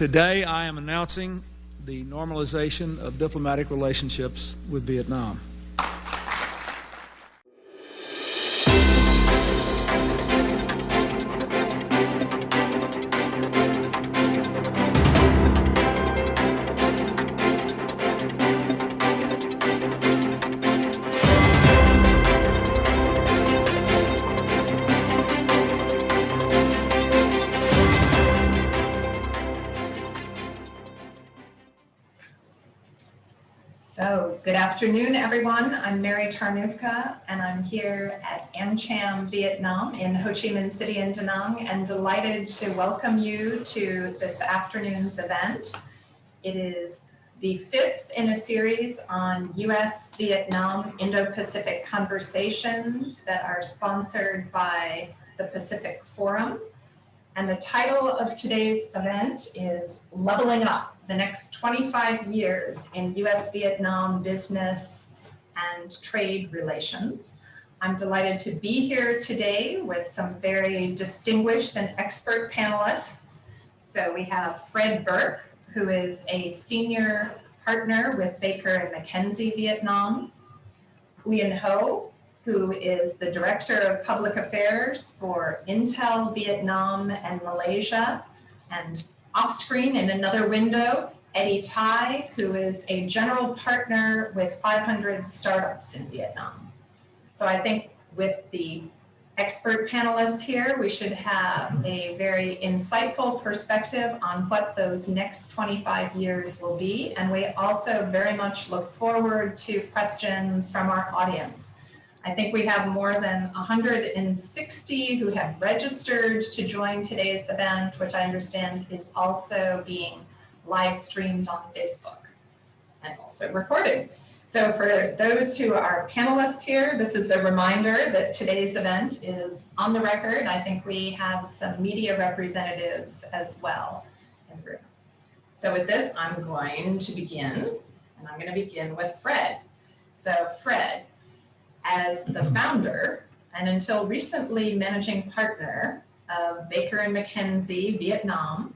Today, I am announcing the normalization of diplomatic relationships with Vietnam. Good afternoon, everyone. I'm Mary Tarnowka, and I'm here at AmCham Vietnam in Ho Chi Minh City in Da Nang, and delighted to welcome you to this afternoon's event. It is the fifth in a series on U.S.-Vietnam Indo-Pacific conversations that are sponsored by the Pacific Forum. And the title of today's event is Leveling Up, the Next 25 Years in U.S.-Vietnam Business and Trade Relations. I'm delighted to be here today with some very distinguished and expert panelists. So we have Fred Burke, who is a senior partner with Baker and McKenzie Vietnam. Uyen Ho, who is the Director of Public Affairs for Intel Vietnam and Malaysia. And off-screen in another window, Eddie Tai, who is a general partner with 500 startups in Vietnam. So I think with the expert panelists here, we should have a very insightful perspective on what those next 25 years will be. And we also very much look forward to questions from our audience. I think we have more than 160 who have registered to join today's event, which I understand is also being live streamed on Facebook and also recorded. So for those who are panelists here, this is a reminder that today's event is on the record. I think we have some media representatives as well in the room. So with this, I'm going to begin, and I'm going to begin with Fred. So Fred, as the founder and until recently managing partner of Baker and McKenzie Vietnam,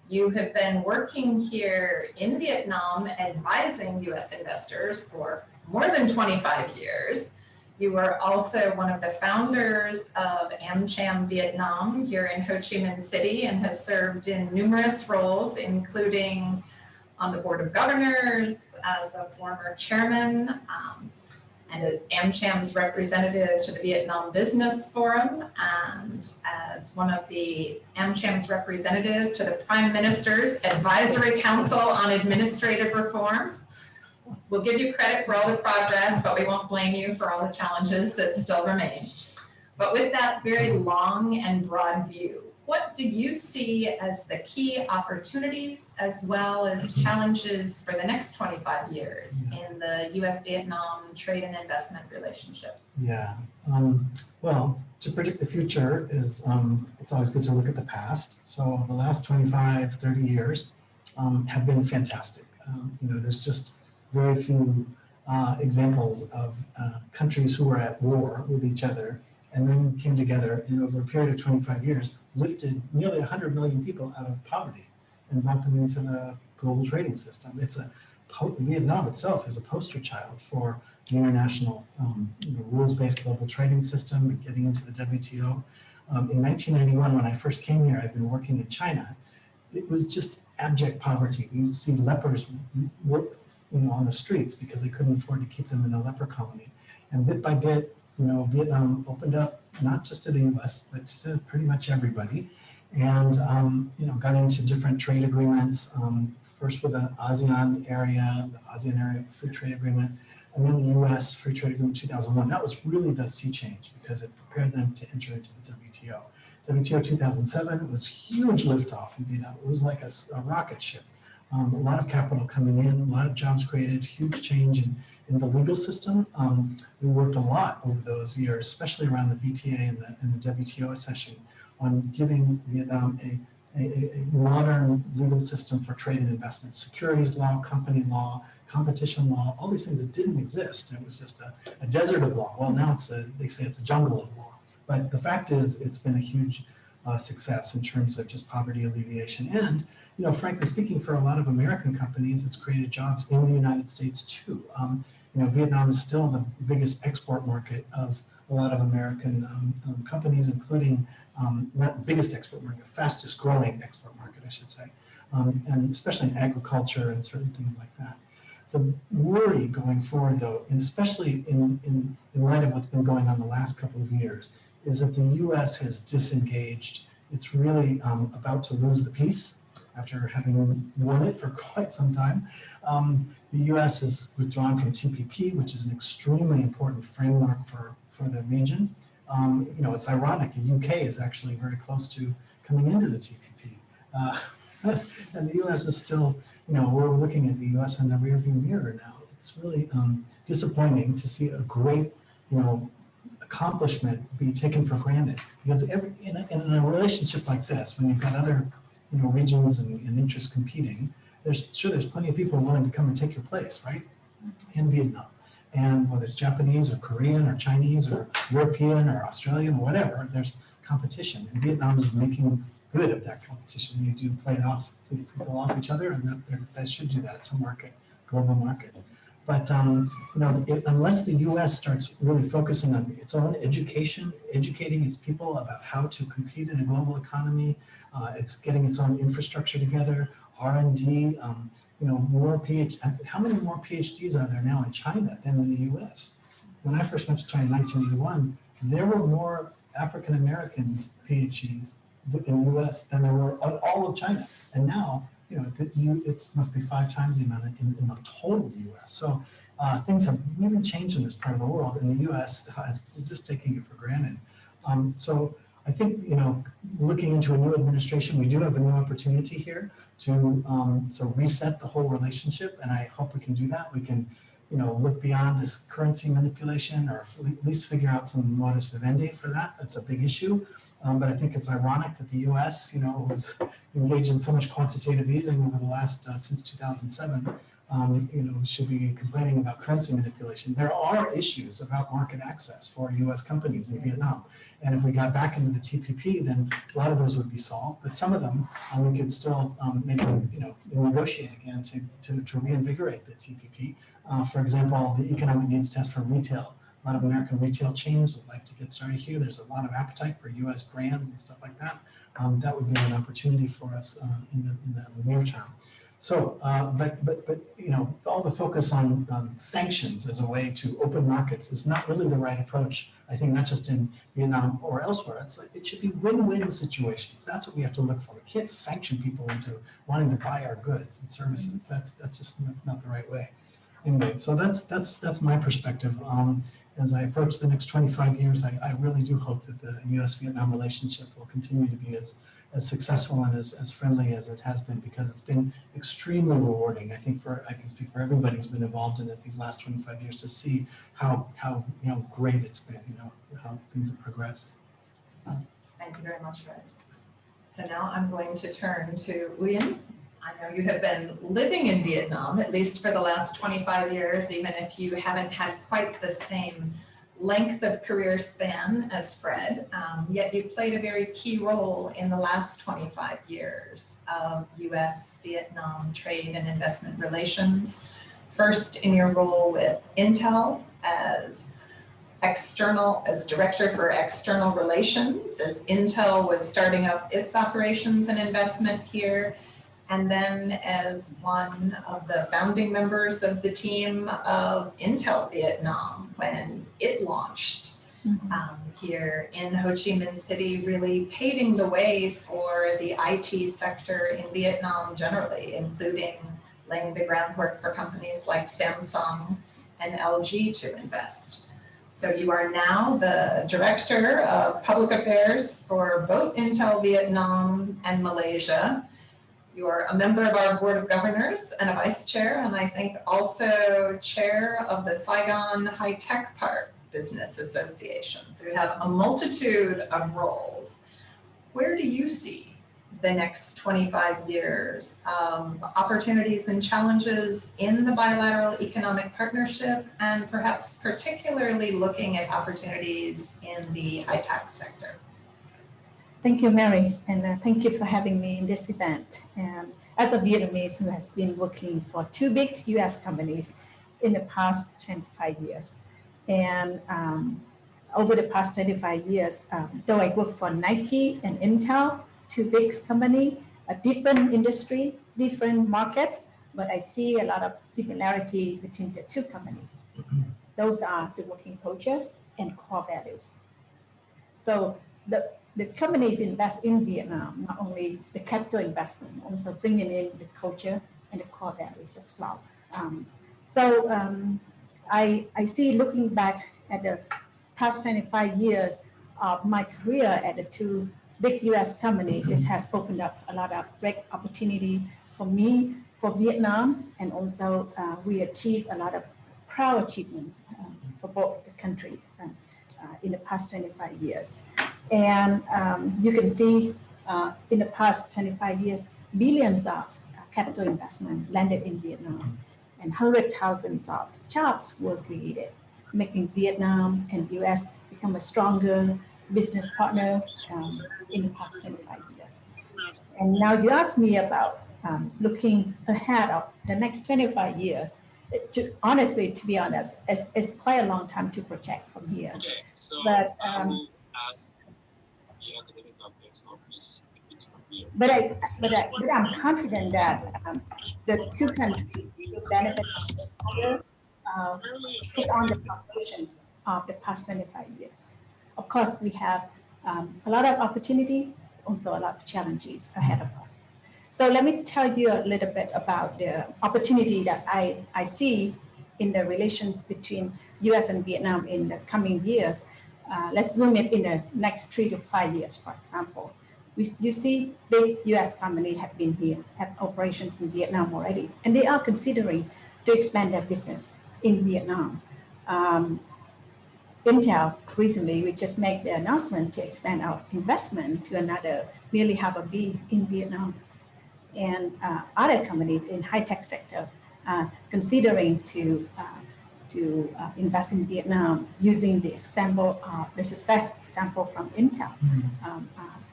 you have been working here in Vietnam advising US investors for more than 25 years. You were also one of the founders of AmCham Vietnam here in Ho Chi Minh City and have served in numerous roles, including on the Board of Governors, as a former chairman, and as AmCham's representative to the Vietnam Business Forum, and as one of the AmCham's representative to the Prime Minister's Advisory Council on Administrative Reforms. We'll give you credit for all the progress, but we won't blame you for all the challenges that still remain. But with that very long and broad view, what do you see as the key opportunities as well as challenges for the next 25 years in the US-Vietnam trade and investment relationship? Yeah, well, to predict the future is, it's always good to look at the past. So the last 25, 30 years have been fantastic. There's just very few examples of countries who were at war with each other and then came together and over a period of 25 years, lifted nearly 100 million people out of poverty and brought them into the global trading system. Vietnam itself is a poster child for the international rules-based global trading system and getting into the WTO. In 1991, when I first came here, I'd been working in China. It was just abject poverty. You would see lepers work, on the streets because they couldn't afford to keep them in a leper colony. And bit by bit, Vietnam opened up not just to the U.S., but to pretty much everybody, and got into different trade agreements. First with the ASEAN area free trade agreement, and then the U.S. free trade agreement 2001. That was really the sea change because it prepared them to enter into the WTO. WTO 2007 was huge liftoff in Vietnam. It was like a rocket ship. A lot of capital coming in, a lot of jobs created, huge change in the legal system. We worked a lot over those years, especially around the BTA and the WTO accession, on giving Vietnam a modern legal system for trade and investment, securities law, company law, competition law, all these things that didn't exist. It was just a desert of law. Well, now they say it's a jungle of law. But the fact is, it's been a huge success in terms of just poverty alleviation and frankly speaking, for a lot of American companies, it's created jobs in the United States too. Vietnam is still the biggest export market of a lot of American companies, including not the biggest export market, fastest growing export market, I should say, and especially in agriculture and certain things like that. The worry going forward, though, and especially in light of what's been going on the last couple of years, is that the U.S. has disengaged. It's really about to lose the peace after having won it for quite some time. The U.S. has withdrawn from TPP, which is an extremely important framework for the region. It's ironic, the UK is actually very close to coming into the TPP. And the U.S. is still, we're looking at the U.S. in the rearview mirror now. It's really disappointing to see a great, accomplishment be taken for granted. Because in a relationship like this, when you've got other, regions and interests competing, there's plenty of people willing to come and take your place, right? In Vietnam. And whether it's Japanese or Korean or Chinese or European or Australian or whatever, there's competition. And Vietnam is making good of that competition. They do play it off, people off each other, and that should do that. It's a market, global market. But unless the U.S. starts really focusing on its own education, educating its people about how to compete in a global economy, it's getting its own infrastructure together, R&D, more PhD. How many more PhDs are there now in China than in the U.S.? When I first went to China in 1981, there were more African Americans PhDs in the U.S. than there were in all of China. And now, it must be 5 times the amount in the total U.S. So things have really changed in this part of the world, and the U.S. is just taking it for granted. So I think, looking into a new administration, we do have a new opportunity here to reset the whole relationship, and I hope we can do that. We can, look beyond this currency manipulation, or at least figure out some modus vivendi for that. That's a big issue. But I think it's ironic that the U.S., was engaged in so much quantitative easing over the last, since 2007, should be complaining about currency manipulation. There are issues about market access for U.S. companies in Vietnam. And if we got back into the TPP, then a lot of those would be solved. But some of them, we could still maybe, negotiate again to reinvigorate the TPP. For example, the economic needs test for retail. A lot of American retail chains would like to get started here. There's a lot of appetite for U.S. brands and stuff like that. That would be an opportunity for us in the near term. So, but all the focus on sanctions as a way to open markets is not really the right approach. I think not just in Vietnam or elsewhere. It should be win-win situations. That's what we have to look for. We can't sanction people into wanting to buy our goods and services. That's just not the right way. Anyway, so that's my perspective. As I approach the next 25 years, I really do hope that the U.S.-Vietnam relationship will continue to be as successful and as friendly as it has been, because it's been extremely rewarding. I think I can speak for everybody who's been involved in it these last 25 years to see how great it's been, how things have progressed. Thank you very much, Fred. So now I'm going to turn to Uyen. I know you have been living in Vietnam, at least for the last 25 years, even if you haven't had quite the same length of career span as Fred, yet you played a very key role in the last 25 years of U.S.-Vietnam trade and investment relations. First in your role with Intel as Director for External Relations, as Intel was starting up its operations and investment here, and then as one of the founding members of the team of Intel Vietnam when it launched here in Ho Chi Minh City, really paving the way for the IT sector in Vietnam generally, including laying the groundwork for companies like Samsung and LG to invest. So you are now the Director of Public Affairs for both Intel Vietnam and Malaysia. You are a member of our Board of Governors and a Vice Chair, and I think also Chair of the Saigon High Tech Park Business Association. So you have a multitude of roles. Where do you see the next 25 years of opportunities and challenges in the bilateral economic partnership, and perhaps particularly looking at opportunities in the high-tech sector? Thank you, Mary, and thank you for having me in this event. And as a Vietnamese who has been working for two big U.S. companies in the past 25 years, and over the past 25 years, though I work for Nike and Intel, two big companies, a different industry, different market, but I see a lot of similarity between the two companies. Those are the working cultures and core values. So the companies invest in Vietnam, not only the capital investment, also bringing in the culture and the core values as well. I see, looking back at the past 25 years of my career at the two big US companies, it has opened up a lot of great opportunity for me, for Vietnam, and also we achieved a lot of proud achievements for both the countries in the past 25 years. And you can see in the past 25 years, billions of capital investment landed in Vietnam, and hundreds of thousands of jobs were created, making Vietnam and US become a stronger business partner in the past 25 years. And now you asked me about looking ahead of the next 25 years. Honestly, to be honest, it's quite a long time to project from here. Okay, so but I will ask the academic office of this from here. But I'm confident that the two countries will benefit from each other based on the populations of the past 25 years. Of course, we have a lot of opportunity, also a lot of challenges ahead of us. So let me tell you a little bit about the opportunity that I see in the relations between US and Vietnam in the coming years. Let's zoom in the next 3 to 5 years, for example. You see big US companies have been here, have operations in Vietnam already, and they are considering to expand their business in Vietnam. Intel, recently, we just made the announcement to expand our investment to another nearly $500 million in Vietnam. And other companies in high-tech sector considering to invest in Vietnam using the example, the success example from Intel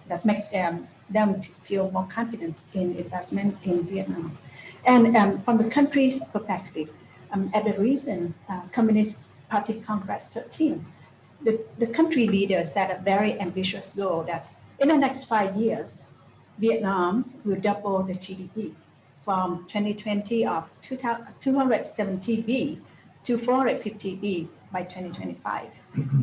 that make them to feel more confidence in investment in Vietnam. And from the country's perspective, at the recent Communist Party Congress 13, the country leaders set a very ambitious goal that in the next 5 years, Vietnam will double the GDP from 2020 of 270 billion to 450 billion by 2025.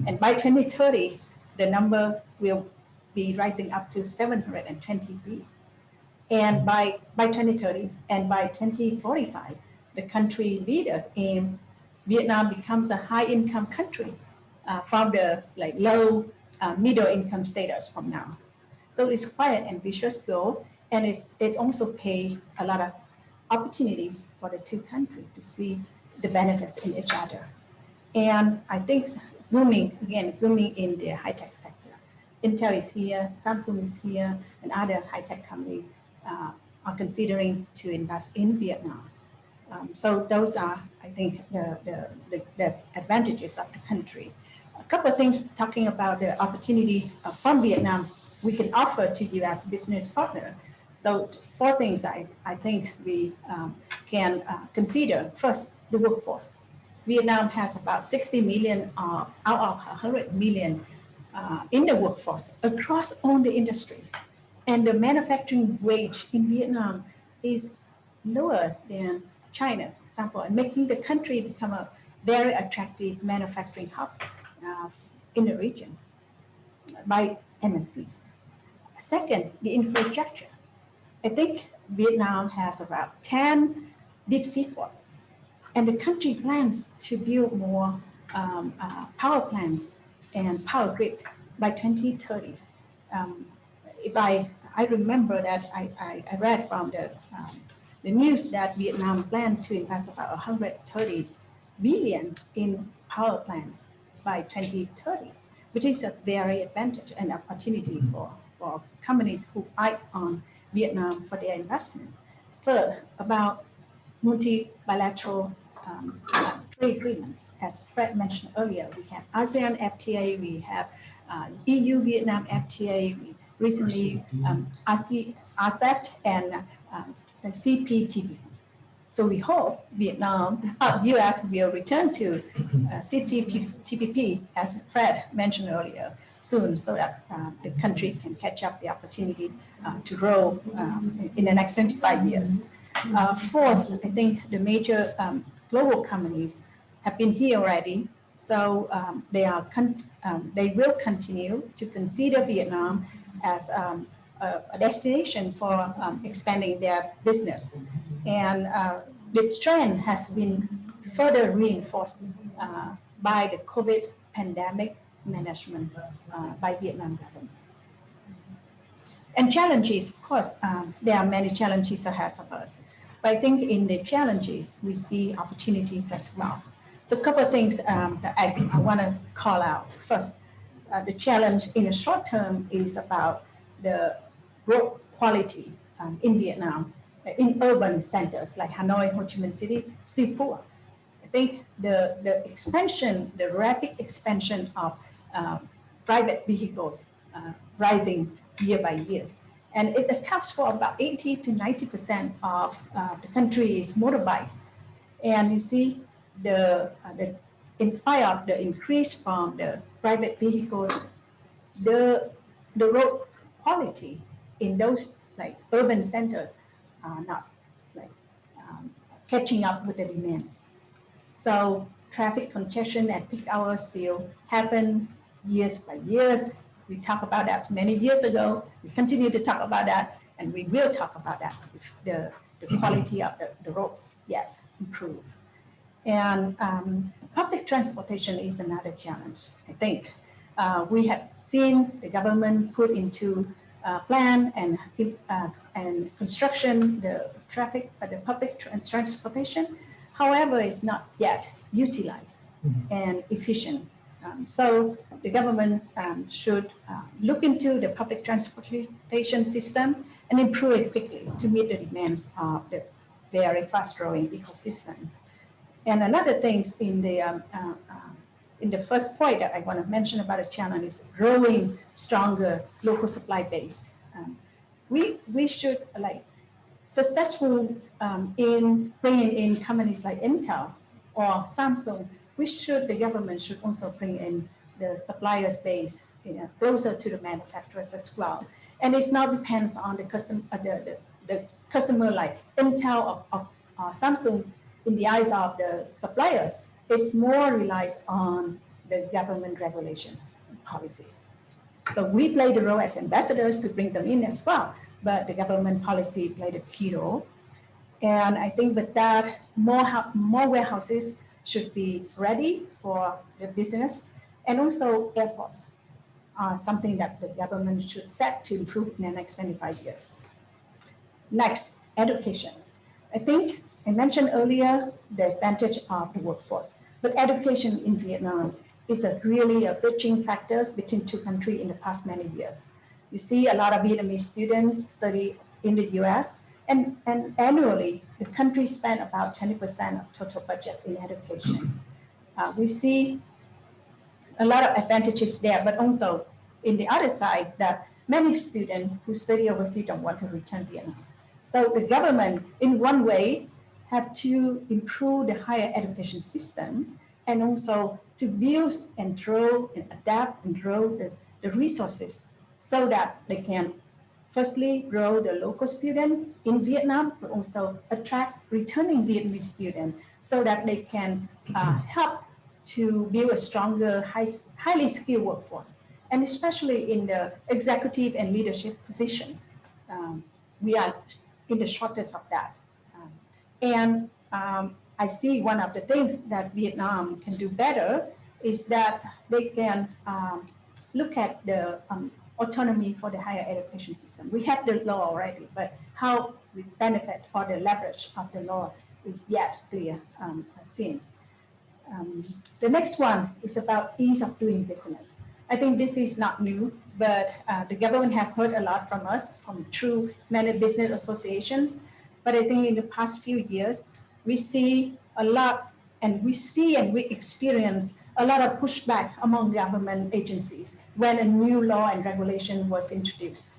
And by 2030, the number will be rising up to 720 billion. And by 2030 and by 2045, the country leaders aim Vietnam becomes a high-income country from the low middle income status from now. So it's quite an ambitious goal, and it's also pay a lot of opportunities for the two countries to see the benefits in each other. And I think zooming in the high-tech sector, Intel is here, Samsung is here, and other high-tech companies are considering to invest in Vietnam. So those are, I think, the advantages of the country. A couple of things talking about the opportunity from Vietnam we can offer to U.S. business partner. So 4 things I think we can consider. First, the workforce. Vietnam has about 60 million out of 100 million in the workforce across all the industries. And the manufacturing wage in Vietnam is lower than China, for example, and making the country become a very attractive manufacturing hub in the region by MNCs. Second, the infrastructure. I think Vietnam has about 10 deep sea ports, and the country plans to build more power plants and power grid by 2030. If I remember that I read from the news that Vietnam planned to invest about 130 billion in power plant by 2030, which is a very advantage and opportunity for companies who eye on Vietnam for their investment. Third, about multi-bilateral trade agreements. As Fred mentioned earlier, we have ASEAN FTA, we have EU-Vietnam FTA, recently RCEP and CPTPP. So we hope U.S. will return to CPTPP, as Fred mentioned earlier, soon, so that the country can catch up the opportunity to grow in the next 25 years. Fourth, I think the major global companies have been here already, so they will continue to consider Vietnam as a destination for expanding their business. And this trend has been further reinforced by the COVID pandemic management by Vietnam government. And challenges, of course, there are many challenges ahead of us. But I think in the challenges, we see opportunities as well. So a couple of things that I want to call out. First, the challenge in the short term is about the road quality in Vietnam, in urban centers like Hanoi, Ho Chi Minh City, still poor. I think the expansion, the rapid expansion of private vehicles rising year by year. And it accounts for about 80 to 90% of the country's motorbikes. And you see in spite of the increase from the private vehicles, the road quality in those like urban centers are not like catching up with the demands. So traffic congestion at peak hours still happen years by years. We talked about that many years ago. We continue to talk about that, and we will talk about that if the quality of the roads, yes, improve. And public transportation is another challenge. I think we have seen the government put into plan and construction the public transportation. However, it's not yet utilized and efficient. So the government should look into the public transportation system and improve it quickly to meet the demands of the very fast-growing ecosystem. And another thing in the first point that I want to mention about the challenge is growing stronger local supply base. We should like successful in bringing in companies like Intel or Samsung. The government should also bring in the suppliers base closer to the manufacturers as well. And it now depends on the customer like Intel or Samsung. In the eyes of the suppliers, it's more relies on the government regulations and policy. So we play the role as ambassadors to bring them in as well, but the government policy played a key role. And I think with that, more warehouses should be ready for the business, and also airports are something that the government should set to improve in the next 25 years. Next, education. I think I mentioned earlier the advantage of the workforce, but education in Vietnam is really a bridging factor between two countries in the past many years. You see a lot of Vietnamese students study in the US, and annually, the country spent about 20% of total budget in education. We see a lot of advantages there, but also in the other side that many students who study overseas don't want to return to Vietnam. So the government, in one way, have to improve the higher education system and also to build and grow and adapt and grow the resources so that they can firstly grow the local student in Vietnam, but also attract returning Vietnamese students so that they can help to build a stronger, highly skilled workforce, and especially in the executive and leadership positions. We are in the shortage of that. I see one of the things that Vietnam can do better is that they can look at the autonomy for the higher education system. We have the law already, but how we benefit or the leverage of the law is yet clear, seems. The next one is about ease of doing business. I think this is not new, but the government have heard a lot from us through many business associations. But I think in the past few years, we see a lot, and we experience a lot of pushback among government agencies when a new law and regulation was introduced.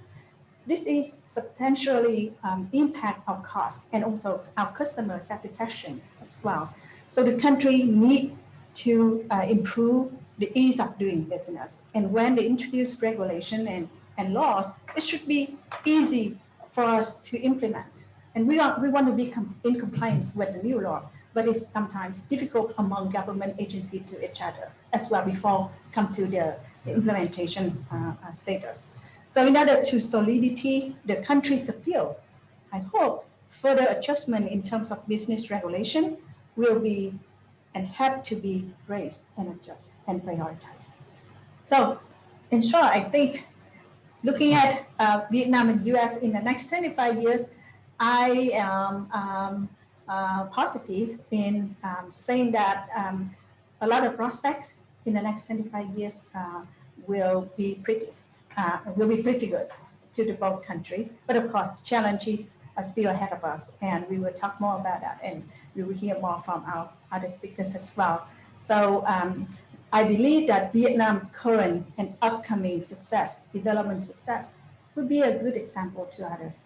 This is substantially impact our costs and also our customer satisfaction as well. So the country need to improve the ease of doing business. And when they introduce regulation and laws, it should be easy for us to implement. And we want to be in compliance with the new law, but it's sometimes difficult among government agencies to each other as well before come to the implementation status. So in order to solidify the country's appeal, I hope further adjustment in terms of business regulation will be and have to be raised and adjusted and prioritized. So in short, I think looking at Vietnam and US in the next 25 years, I am positive in saying that a lot of prospects in the next 25 years will be pretty good to the both country. But of course, challenges are still ahead of us, and we will talk more about that, and we will hear more from our other speakers as well. So I believe that Vietnam current and upcoming success, development success, will be a good example to others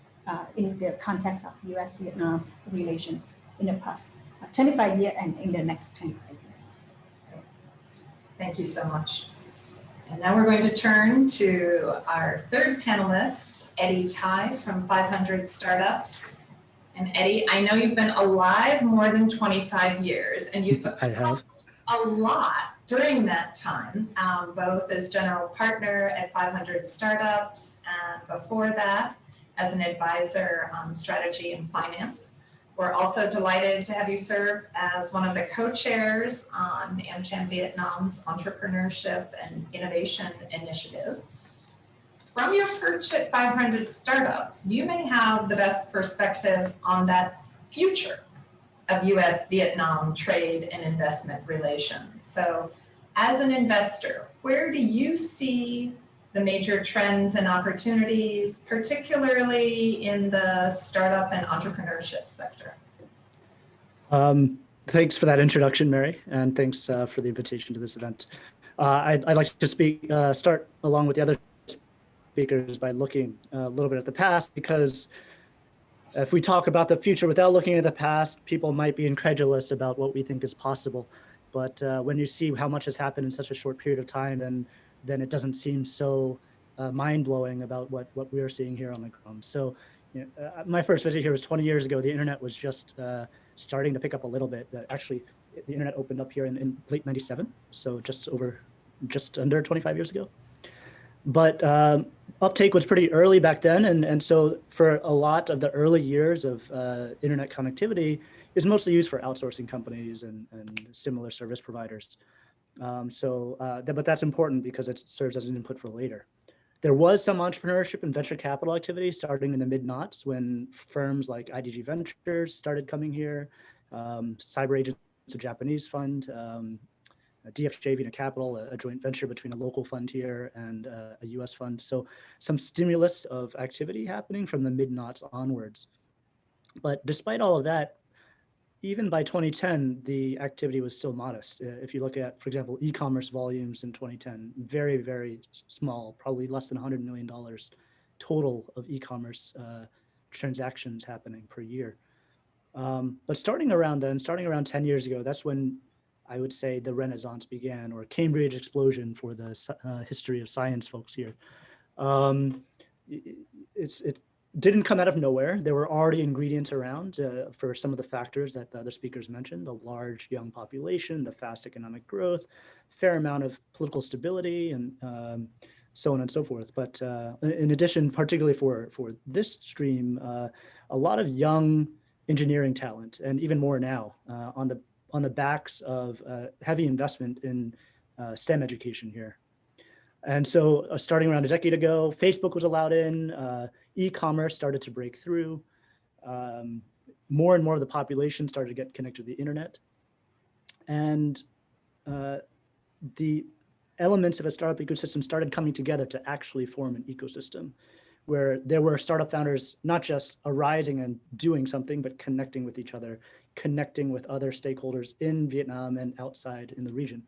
in the context of US-Vietnam relations in the past 25 years and in the next 25 years. Thank you so much. And now we're going to turn to our third panelist, Eddie Tai from 500 Startups. And Eddie, I know you've been alive more than 25 years, and you've accomplished a lot during that time, both as general partner at 500 Startups and before that as an advisor on strategy and finance. We're also delighted to have you serve as one of the co-chairs on AmCham Vietnam's Entrepreneurship and Innovation Initiative. From your perch at 500 Startups, you may have the best perspective on that future of US-Vietnam trade and investment relations. So as an investor, where do you see the major trends and opportunities, particularly in the startup and entrepreneurship sector? Thanks for that introduction, Mary, and thanks for the invitation to this event. I'd like to start along with the other speakers by looking a little bit at the past, because if we talk about the future without looking at the past, people might be incredulous about what we think is possible. But when you see how much has happened in such a short period of time, then it doesn't seem so mind-blowing about what we're seeing here on the ground. So my first visit here was 20 years ago. The internet was just starting to pick up a little bit. Actually, the internet opened up here in late 97, so just under 25 years ago. But uptake was pretty early back then, and so for a lot of the early years of internet connectivity, is mostly used for outsourcing companies and similar service providers. But that's important because it serves as an input for later. There was some entrepreneurship and venture capital activity starting in the mid-noughts when firms like IDG Ventures started coming here, Cyber Agents, a Japanese fund, DFJ Vena Capital, a joint venture between a local fund here and a US fund. So some stimulus of activity happening from the mid-noughts onwards. But despite all of that, even by 2010, the activity was still modest. If you look at, for example, e-commerce volumes in 2010, very, very small, probably less than $100 million total of e-commerce transactions happening per year. But starting around 10 years ago, that's when I would say the Renaissance began, or Cambridge explosion for the history of science folks here. It didn't come out of nowhere. There were already ingredients around for some of the factors that the other speakers mentioned: the large young population, the fast economic growth, fair amount of political stability, and so on and so forth. But in addition, particularly for this stream, a lot of young engineering talent, and even more now on the backs of heavy investment in STEM education here. And so starting around a decade ago, Facebook was allowed in, e-commerce started to break through, more and more of the population started to get connected to the internet. And the elements of a startup ecosystem started coming together to actually form an ecosystem where there were startup founders not just arising and doing something, but connecting with each other, connecting with other stakeholders in Vietnam and outside in the region.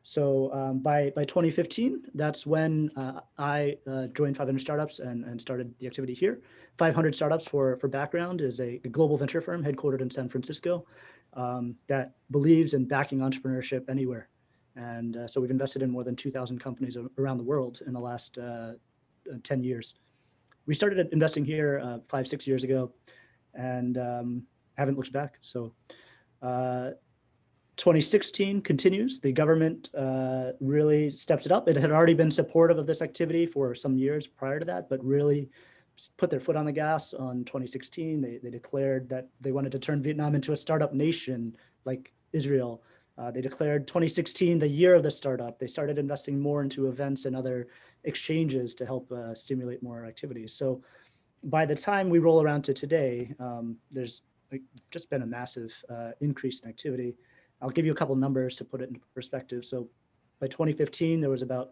So by 2015, that's when I joined 500 Startups and started the activity here. 500 Startups, for background, is a global venture firm headquartered in San Francisco that believes in backing entrepreneurship anywhere. And so we've invested in more than 2,000 companies around the world in the last 10 years. We started investing here 5-6 years ago and haven't looked back. So 2016 continues. The government really steps it up. It had already been supportive of this activity for some years prior to that, but really put their foot on the gas on 2016. They declared that they wanted to turn Vietnam into a startup nation like Israel. They declared 2016 the year of the startup. They started investing more into events and other exchanges to help stimulate more activities. So by the time we roll around to today, there's just been a massive increase in activity. I'll give you a couple numbers to put it into perspective. So by 2015, there was about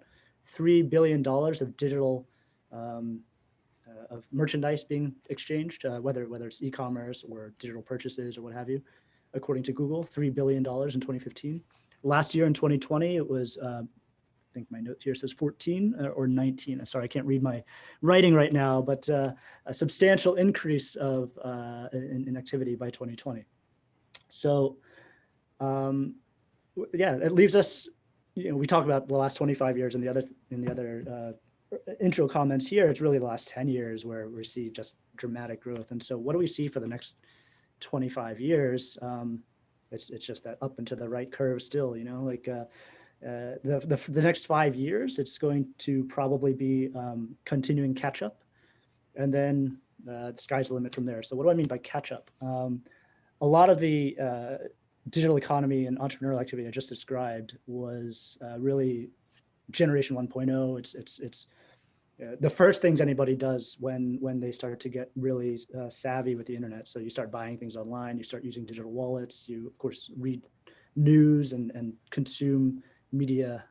$3 billion of digital of merchandise being exchanged, whether it's e-commerce or digital purchases or what have you, according to Google, $3 billion in 2015. Last year in 2020, it was, I think my note here says 14 or 19. Sorry, I can't read my writing right now, but a substantial increase of in activity by 2020. So yeah, it leaves us, we talk about the last 25 years and the other intro comments here. It's really the last 10 years where we see just dramatic growth. And so what do we see for the next 25 years? It's just that up and to the right curve still, like the next 5 years, it's going to probably be continuing catch up, and then the sky's the limit from there. So what do I mean by catch up? A lot of the digital economy and entrepreneurial activity I just described was really generation 1.0. It's the first things anybody does when they start to get really savvy with the internet. So you start buying things online, you start using digital wallets, you of course read news and consume media,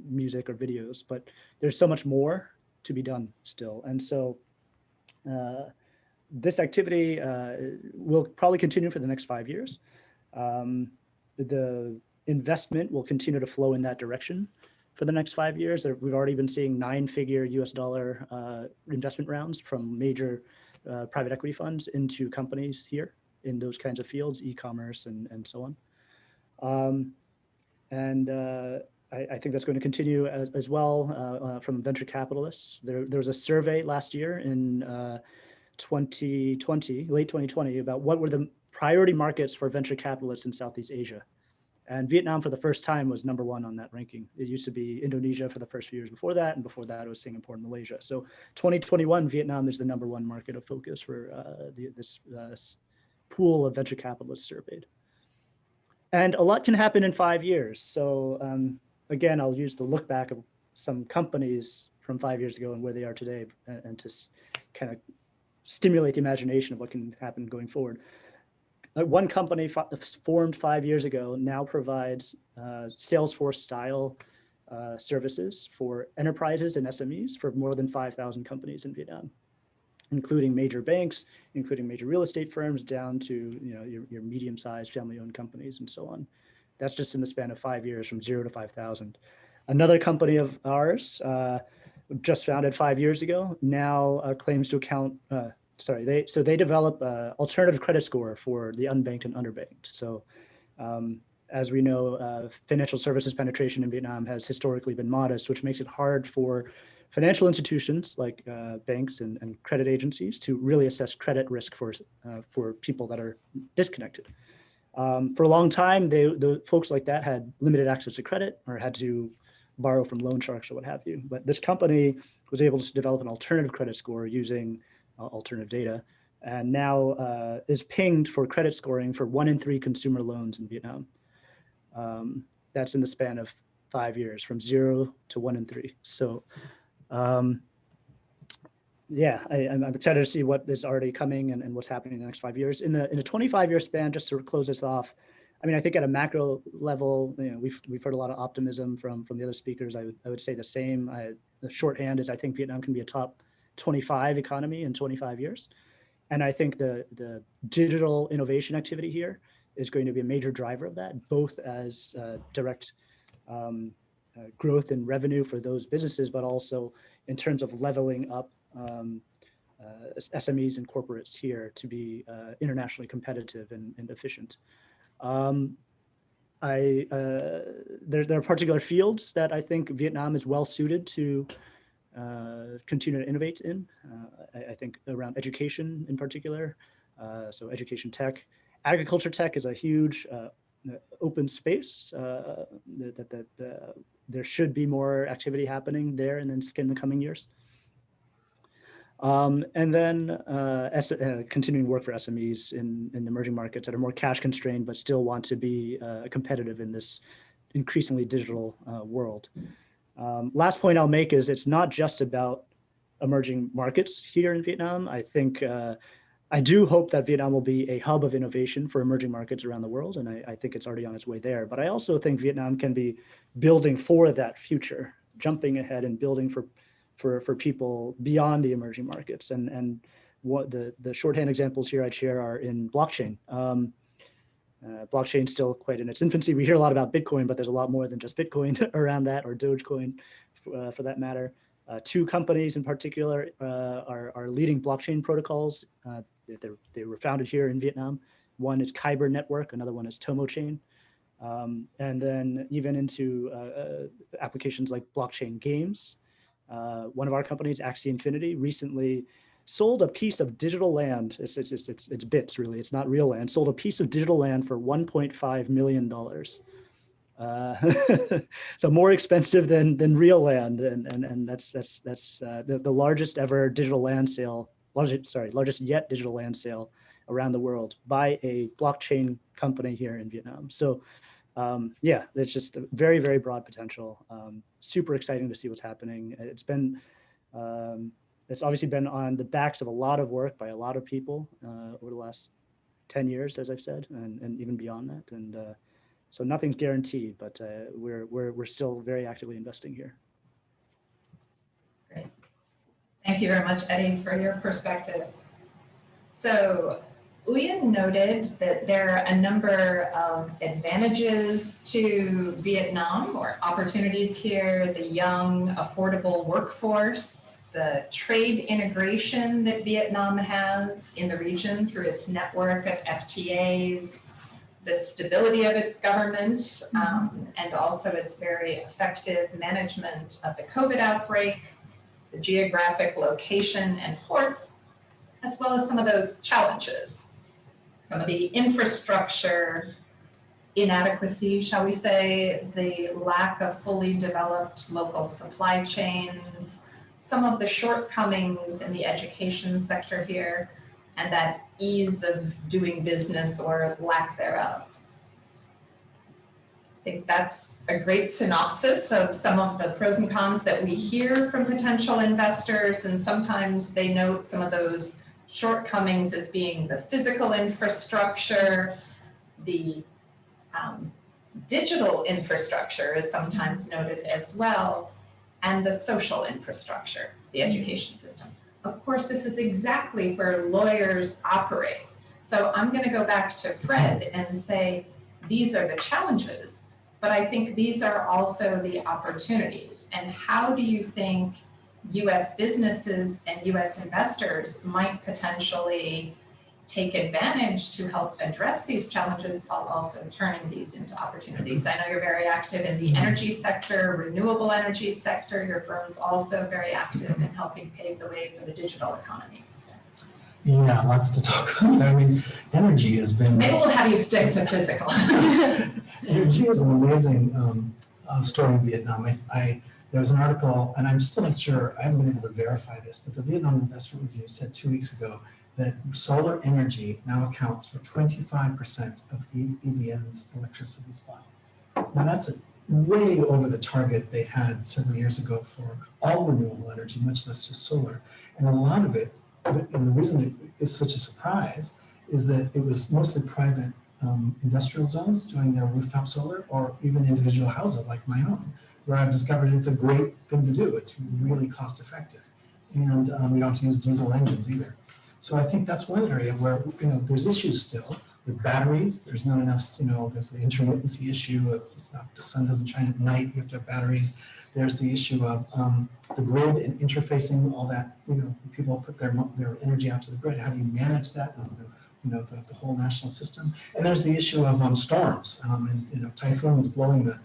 music or videos, but there's so much more to be done still. And so this activity will probably continue for the next 5 years. The investment will continue to flow in that direction for the next 5 years. We've already been seeing 9-figure US dollar investment rounds from major private equity funds into companies here in those kinds of fields, e-commerce and so on. I think that's going to continue as well from venture capitalists. There was a survey last year in 2020, late 2020, about what were the priority markets for venture capitalists in Southeast Asia. And Vietnam for the first time was #1 on that ranking. It used to be Indonesia for the first few years before that, and before that it was Singapore and Malaysia. So 2021, Vietnam is the #1 market of focus for this pool of venture capitalists surveyed. And a lot can happen in 5 years. So again, I'll use the look back of some companies from 5 years ago and where they are today, and to kind of stimulate the imagination of what can happen going forward. One company formed 5 years ago now provides Salesforce style services for enterprises and SMEs for more than 5,000 companies in Vietnam, including major banks, including major real estate firms, down to your medium-sized family-owned companies and so on. That's just in the span of 5 years, from 0 to 5,000. Another company of ours, just founded 5 years ago, now claims to account. They develop an alternative credit score for the unbanked and underbanked. So as we know, financial services penetration in Vietnam has historically been modest, which makes it hard for financial institutions like banks and credit agencies to really assess credit risk for people that are disconnected. For a long time, the folks like that had limited access to credit or had to borrow from loan sharks or what have you. But this company was able to develop an alternative credit score using alternative data, and now is pinged for credit scoring for 1 in 3 consumer loans in Vietnam. That's in the span of 5 years, from 0 to 1 in 3. So yeah, I'm excited to see what is already coming and what's happening in the next 5 years. In a 25-year span, just to close this off, I mean, I think at a macro level, we've heard a lot of optimism from the other speakers. I would say the same. The shorthand is I think Vietnam can be a top 25 economy in 25 years. And I think the digital innovation activity here is going to be a major driver of that, both as direct growth in revenue for those businesses, but also in terms of leveling up SMEs and corporates here to be internationally competitive and efficient. There are particular fields that I think Vietnam is well suited to continue to innovate in. I think around education in particular, so education tech. Agriculture tech is a huge open space that there should be more activity happening there in the coming years. And then continuing work for SMEs in emerging markets that are more cash constrained, but still want to be competitive in this increasingly digital world. Last point I'll make is it's not just about emerging markets here in Vietnam. I think I do hope that Vietnam will be a hub of innovation for emerging markets around the world, and I think it's already on its way there. But I also think Vietnam can be building for that future, jumping ahead and building for people beyond the emerging markets. And what the shorthand examples here I'd share are in blockchain. Blockchain's still quite in its infancy. We hear a lot about Bitcoin, but there's a lot more than just Bitcoin around that, or Dogecoin for that matter. Two companies in particular are leading blockchain protocols. They were founded here in Vietnam. One is Kyber Network, another one is Tomo Chain. And then even into applications like blockchain games. One of our companies, Axie Infinity, recently sold a piece of digital land. It's bits, really. It's not real land. Sold a piece of digital land for $1.5 million. So more expensive than real land, and that's the largest ever digital land sale. Largest yet digital land sale around the world by a blockchain company here in Vietnam. So yeah, it's just a very, very broad potential. Super exciting to see what's happening. It's obviously been on the backs of a lot of work by a lot of people over the last 10 years, as I've said, and even beyond that. And so nothing's guaranteed, but we're still very actively investing here. Great. Thank you very much, Eddie, for your perspective. So Uyen noted that there are a number of advantages to Vietnam, or opportunities here: the young, affordable workforce, the trade integration that Vietnam has in the region through its network of FTAs, the stability of its government, and also its very effective management of the COVID outbreak, the geographic location and ports, as well as some of those challenges. Some of the infrastructure inadequacy, shall we say, the lack of fully developed local supply chains, some of the shortcomings in the education sector here, and that ease of doing business or lack thereof. I think that's a great synopsis of some of the pros and cons that we hear from potential investors, and sometimes they note some of those shortcomings as being the physical infrastructure, the digital infrastructure is sometimes noted as well, and the social infrastructure, the education system. Of course, this is exactly where lawyers operate. So I'm going to go back to Fred and say, these are the challenges, but I think these are also the opportunities. And how do you think US businesses and US investors might potentially take advantage to help address these challenges while also turning these into opportunities? I know you're very active in the energy sector, renewable energy sector. Your firm's also very active in helping pave the way for the digital economy. So. Yeah, lots to talk about. I mean, energy has been... Maybe we'll have you stick to physical. Energy is an amazing story in Vietnam. There was an article, and I'm still not sure, I haven't been able to verify this, but the Vietnam Investment Review said 2 weeks ago that solar energy now accounts for 25% of EVN's electricity supply. Now that's way over the target they had several years ago for all renewable energy, much less just solar. And a lot of it, and the reason it is such a surprise, is that it was mostly private industrial zones doing their rooftop solar, or even individual houses like my own, where I've discovered it's a great thing to do. It's really cost effective. And we don't have to use diesel engines either. So I think that's one area where there's issues still with batteries. There's not enough, there's the intermittency issue. It's not, the sun doesn't shine at night. You have to have batteries. There's the issue of the grid and interfacing all that, people put their energy out to the grid. How do you manage that with the whole national system? And there's the issue of storms and typhoons blowing the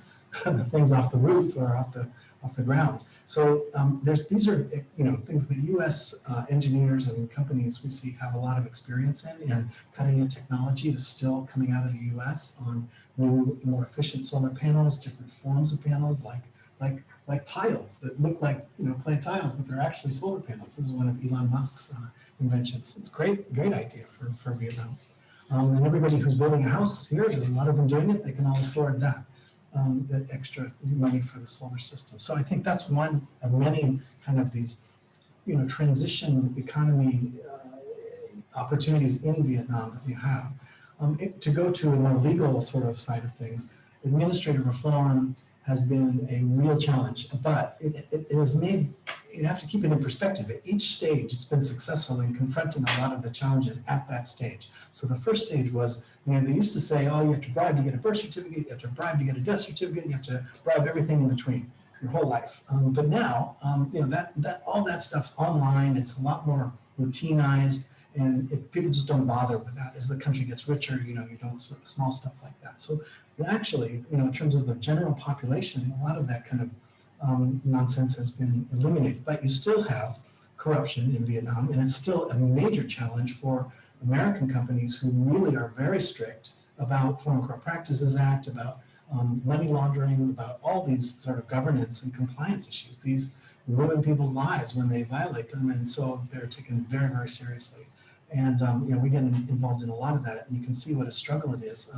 things off the roof or off the ground. So these are things that U.S. engineers and companies we see have a lot of experience in, and cutting edge technology is still coming out of the U.S. on new, more efficient solar panels, different forms of panels like tiles that look like clay tiles, but they're actually solar panels. This is one of Elon Musk's inventions. It's great idea for Vietnam. And everybody who's building a house here, there's a lot of them doing it. They can all afford that extra money for the solar system. So I think that's one of many kind of these, transition economy opportunities in Vietnam that you have. To go to a more legal sort of side of things, administrative reform has been a real challenge, but it has made, you have to keep it in perspective. At each stage, it's been successful in confronting a lot of the challenges at that stage. So the first stage was, they used to say, oh, you have to bribe to get a birth certificate, you have to bribe to get a death certificate, you have to bribe everything in between your whole life. But now, that all that stuff's online. It's a lot more routinized, and people just don't bother with that. As the country gets richer, you don't sort of small stuff like that. So actually, in terms of the general population, a lot of that kind of nonsense has been eliminated. But you still have corruption in Vietnam, and it's still a major challenge for American companies who really are very strict about Foreign Corrupt Practices Act, about money laundering, about all these sort of governance and compliance issues. These ruin people's lives when they violate them, and so they're taken very, very seriously. And we get involved in a lot of that, and you can see what a struggle it is.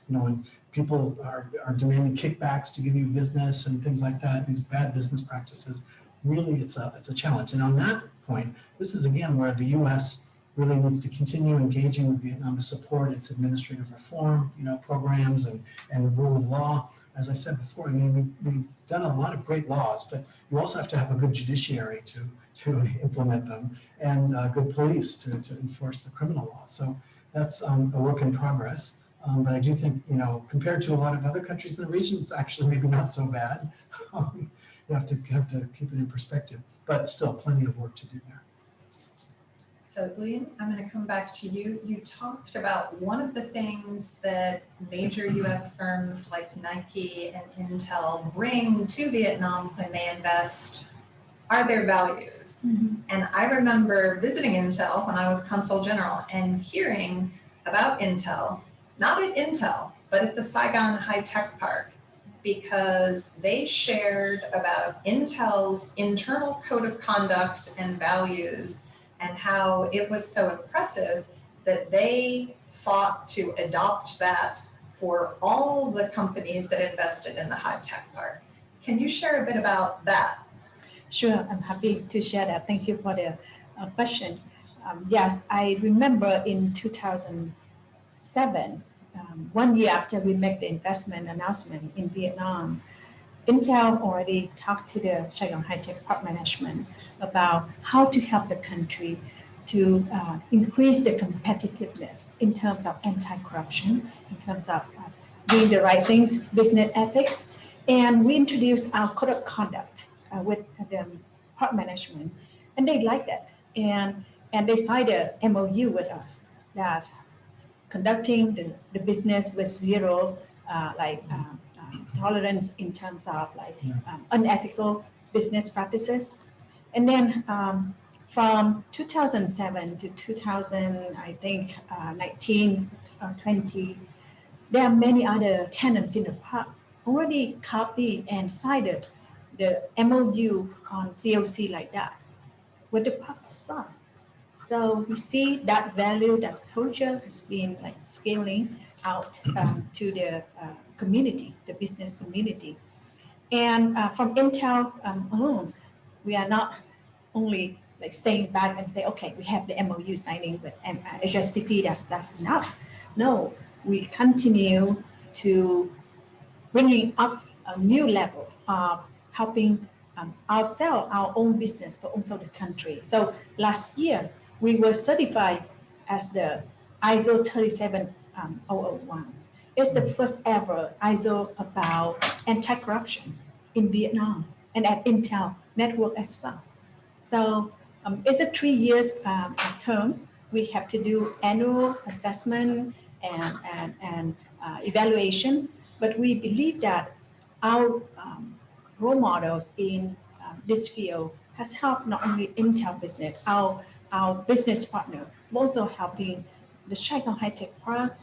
When people are demanding kickbacks to give you business and things like that, these bad business practices, really it's a challenge. And on that point, this is again where the U.S. really needs to continue engaging with Vietnam to support its administrative reform, programs and the rule of law. As I said before, we've done a lot of great laws, but you also have to have a good judiciary to implement them, and good police to enforce the criminal law. So that's a work in progress. But I do think, compared to a lot of other countries in the region, it's actually maybe not so bad. You have to keep it in perspective, but still plenty of work to do there. So Uyen, I'm going to come back to you. You talked about one of the things that major US firms like Nike and Intel bring to Vietnam when they invest are their values. Mm-hmm. And I remember visiting Intel when I was Consul General and hearing about Intel, not at Intel, but at the Saigon High Tech Park, because they shared about Intel's internal code of conduct and values and how it was so impressive that they sought to adopt that for all the companies that invested in the High Tech Park. Can you share a bit about that? Sure, I'm happy to share that. Thank you for the question. Yes, I remember in 2007, 1 year after we made the investment announcement in Vietnam, Intel already talked to the Saigon High Tech Park management about how to help the country to increase the competitiveness in terms of anti-corruption, in terms of doing the right things, business ethics. And we introduced our code of conduct with the park management, and they liked that. And they signed a MOU with us that conducting the business with zero tolerance in terms of unethical business practices. And then from 2007 to 2019, 20, there are many other tenants in the park already copied and signed the MOU on COC like that with the park as well. So we see that value, that culture has been scaling out to the community, the business community. And from Intel alone, we are not only staying back and say, okay, we have the MOU signing with HSTP, that's enough. No, we continue to bringing up a new level of helping ourselves, our own business, but also the country. So last year, we were certified as the ISO 001. It's the first ever ISO about anti-corruption in Vietnam and at Intel network as well. So it's a 3 years term. We have to do annual assessment and evaluations, but we believe that our role models in this field has helped not only Intel business, our business partner, but also helping the Saigon High Tech Park,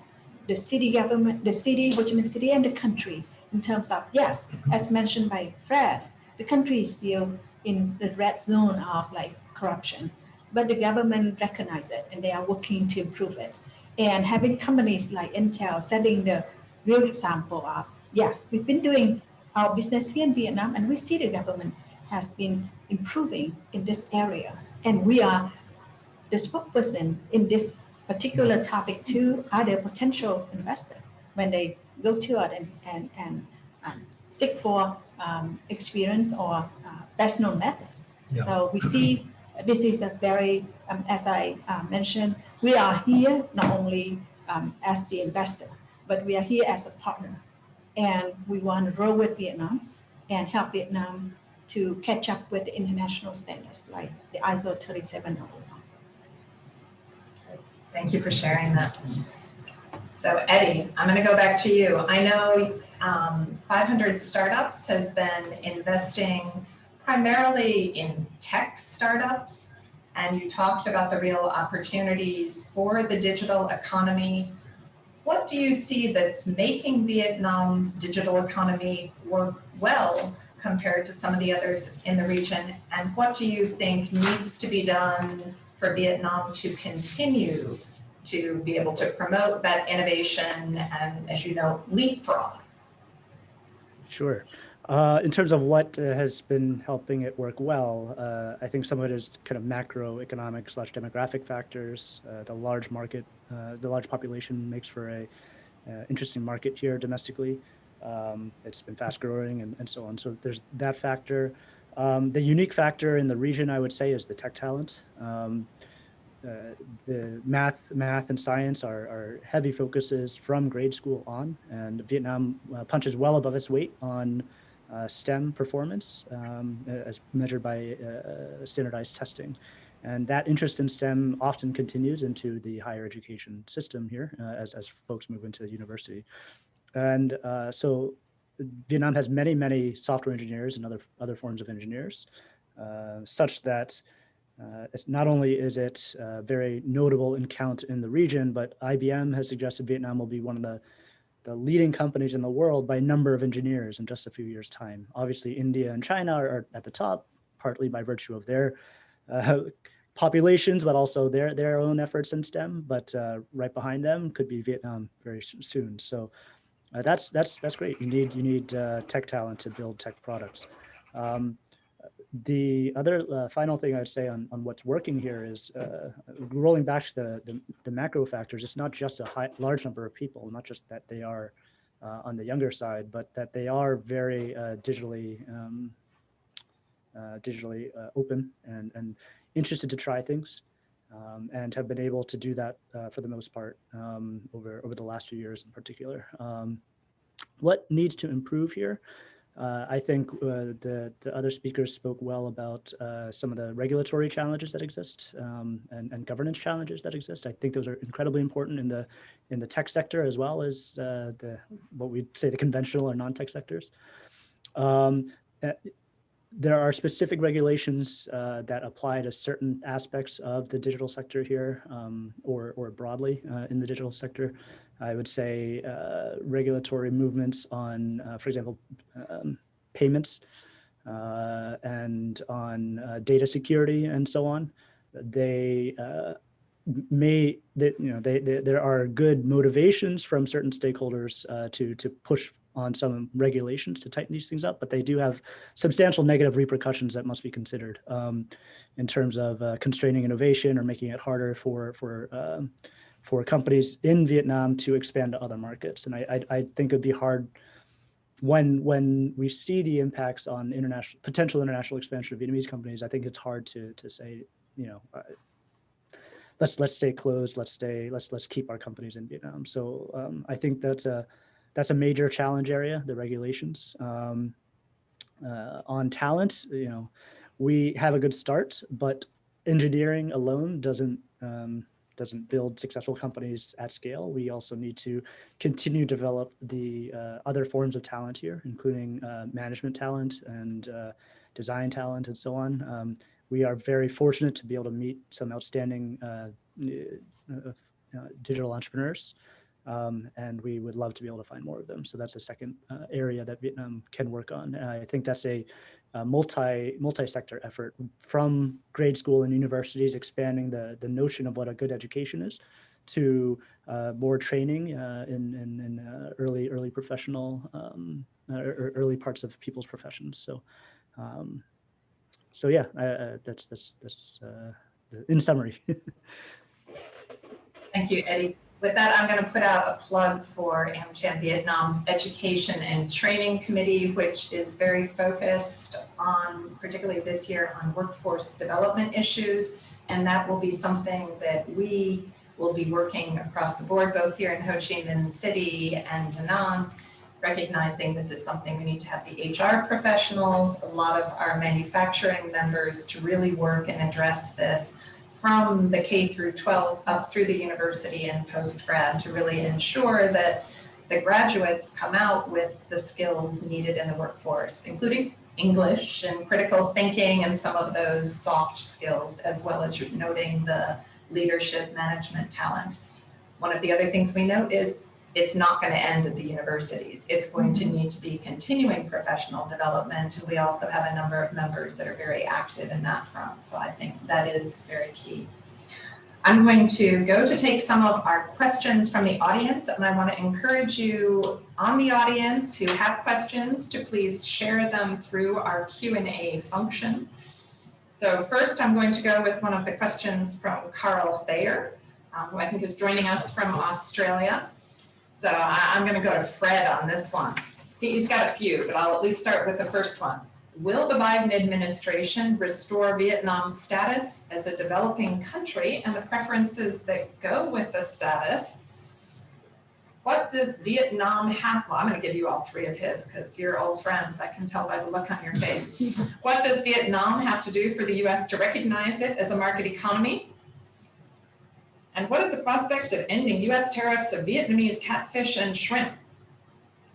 the city government, the city, Ho Chi Minh City, and the country in terms of, yes, as mentioned by Fred, the country is still in the red zone of like corruption, but the government recognize it and they are working to improve it. And having companies like Intel setting the real example of, yes, we've been doing our business here in Vietnam and we see the government has been improving in these areas. And we are the spokesperson in this particular topic to other potential investors when they go to us and seek for experience or best known methods. Yeah. So we see this is a very, as I mentioned, we are here not only as the investor, but we are here as a partner. And we want to roll with Vietnam and help Vietnam to catch up with the international standards like the ISO 37001. Thank you for sharing that. So Eddie, I'm going to go back to you. I know 500 Startups has been investing primarily in tech startups, and you talked about the real opportunities for the digital economy. What do you see that's making Vietnam's digital economy work well compared to some of the others in the region? And what do you think needs to be done for Vietnam to continue to be able to promote that innovation and, as you know, leapfrog? Sure. In terms of what has been helping it work well, I think some of it is kind of macroeconomic / demographic factors. The large market, the large population makes for a interesting market here domestically. It's been fast growing and so on. So there's that factor. The unique factor in the region, I would say, is the tech talent. The math and science are heavy focuses from grade school on, and Vietnam punches well above its weight on STEM performance as measured by standardized testing. And that interest in STEM often continues into the higher education system here as folks move into university. And so Vietnam has many software engineers and other forms of engineers, such that it's not only is it very notable in count in the region, but IBM has suggested Vietnam will be one of the leading companies in the world by number of engineers in just a few years' time. Obviously, India and China are at the top, partly by virtue of their populations, but also their own efforts in STEM. But right behind them could be Vietnam very soon. So that's great. You need tech talent to build tech products. The other final thing I'd say on what's working here is rolling back to the macro factors. It's not just a large number of people, not just that they are on the younger side, but that they are very digitally open and interested to try things, and have been able to do that for the most part over the last few years in particular. What needs to improve here? I think the other speakers spoke well about some of the regulatory challenges that exist and governance challenges that exist. I think those are incredibly important in the tech sector as well as what we'd say the conventional or non-tech sectors. There are specific regulations that apply to certain aspects of the digital sector here, or broadly in the digital sector. I would say regulatory movements on, for example, payments and on data security and so on. There are good motivations from certain stakeholders to push on some regulations to tighten these things up, but they do have substantial negative repercussions that must be considered in terms of constraining innovation or making it harder for companies in Vietnam to expand to other markets. And I think it'd be hard when we see the impacts on potential international expansion of Vietnamese companies. I think it's hard to say, let's stay closed, let's keep our companies in Vietnam. So I think that's a major challenge area, the regulations. On talent, we have a good start, but engineering alone doesn't build successful companies at scale. We also need to continue to develop the other forms of talent here, including management talent and design talent and so on. We are very fortunate to be able to meet some outstanding digital entrepreneurs, and we would love to be able to find more of them. So that's a second area that Vietnam can work on. I think that's a multi-sector effort from grade school and universities, expanding the notion of what a good education is, to more training in early professional or early parts of people's professions. So yeah, that's in summary. Thank you, Eddie. With that, I'm going to put out a plug for AmCham Vietnam's Education and Training Committee, which is very focused on, particularly this year, on workforce development issues. And that will be something that we will be working across the board, both here in Ho Chi Minh City and Da Nang, recognizing this is something we need to have the HR professionals, a lot of our manufacturing members to really work and address this from the K through 12 up through the university and post-grad, to really ensure that the graduates come out with the skills needed in the workforce, including English and critical thinking and some of those soft skills, as well as noting the leadership management talent. One of the other things we note is it's not going to end at the universities. It's going to need to be continuing professional development. And we also have a number of members that are very active in that front. So I think that is very key. I'm going to go to take some of our questions from the audience, and I want to encourage you on the audience who have questions to please share them through our Q&A function. So first, I'm going to go with one of the questions from Carl Thayer, who I think is joining us from Australia. So I'm going to go to Fred on this one. He's got a few, but I'll at least start with the first one. Will the Biden administration restore Vietnam's status as a developing country and the preferences that go with the status? What does Vietnam have? Well, I'm going to give you all three of his because you're old friends. I can tell by the look on your face. What does Vietnam have to do for the U.S. to recognize it as a market economy? And what is the prospect of ending U.S. tariffs of Vietnamese catfish and shrimp,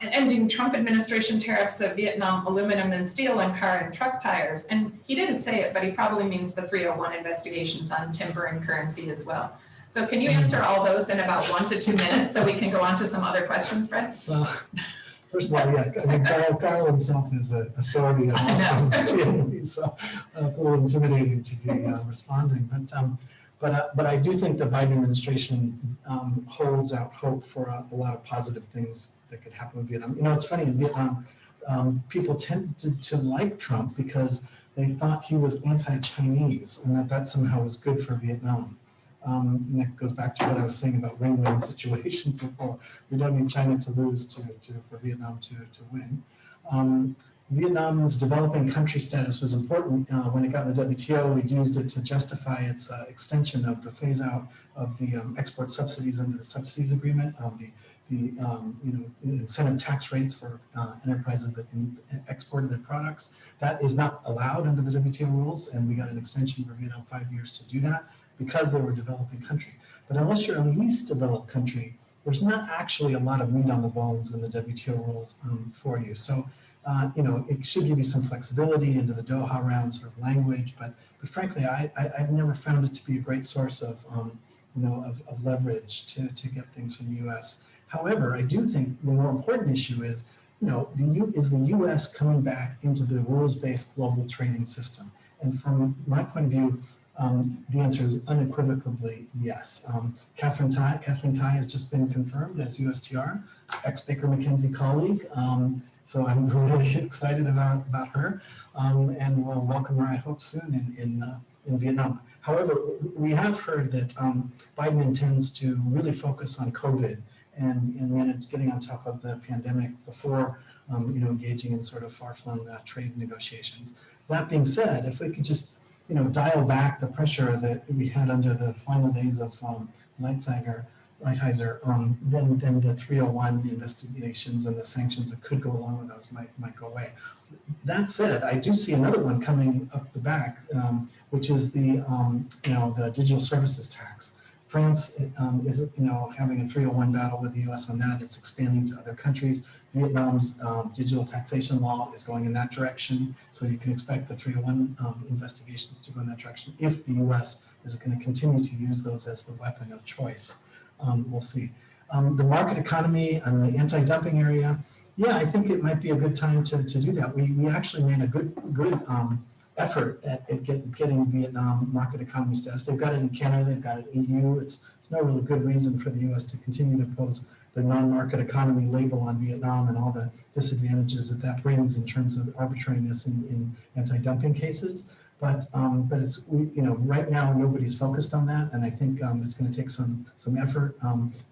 and ending Trump administration tariffs of Vietnam aluminum and steel and car and truck tires? And he didn't say it, but he probably means the 301 investigations on timber and currency as well. So can you answer all those in about 1 to 2 minutes so we can go on to some other questions, Fred? Well, first of all, yeah, I mean, Carl himself is an authority on all things, so it's a little intimidating to be responding. But I do think the Biden administration holds out hope for a lot of positive things that could happen in Vietnam. You know, it's funny, in Vietnam, people tended to like Trump because they thought he was anti-Chinese and that somehow was good for Vietnam. And that goes back to what I was saying about win-win situations before. We don't need China to lose for Vietnam to win. Vietnam's developing country status was important when it got in the WTO. We used it to justify its extension of the phase out of the export subsidies under the subsidies agreement, of the incentive tax rates for enterprises that exported their products. That is not allowed under the WTO rules, and we got an extension for Vietnam 5 years to do that because they were a developing country. But unless you're a least developed country, there's not actually a lot of meat on the bones in the WTO rules for you. So it should give you some flexibility into the Doha round sort of language, but frankly, I've never found it to be a great source of leverage to get things from the U.S. However, I do think the more important issue is, is the U.S. coming back into the rules-based global trading system? And from my point of view, the answer is unequivocally yes. Kathleen Tai has just been confirmed as USTR, ex-Baker McKenzie colleague. So I'm really excited about her, and we'll welcome her, I hope, soon in Vietnam. However, we have heard that Biden intends to really focus on COVID and getting on top of the pandemic before engaging in sort of far-flung trade negotiations. That being said, if we could just dial back the pressure that we had under the final days of Lighthizer, then the 301 investigations and the sanctions that could go along with those might go away. That said, I do see another one coming up the back, which is the the digital services tax. France is having a 301 battle with the U.S. on that. It's expanding to other countries. Vietnam's digital taxation law is going in that direction, so you can expect the 301 investigations to go in that direction if the U.S. is going to continue to use those as the weapon of choice. We'll see. The market economy and the anti-dumping area, yeah, I think it might be a good time to do that. We actually made a good effort at getting Vietnam market economy status. They've got it in Canada, they've got it in EU. There's no really good reason for the U.S. to continue to pose the non-market economy label on Vietnam and all the disadvantages that brings in terms of arbitrariness in anti-dumping cases. But it's right now nobody's focused on that, and I think it's going to take some effort.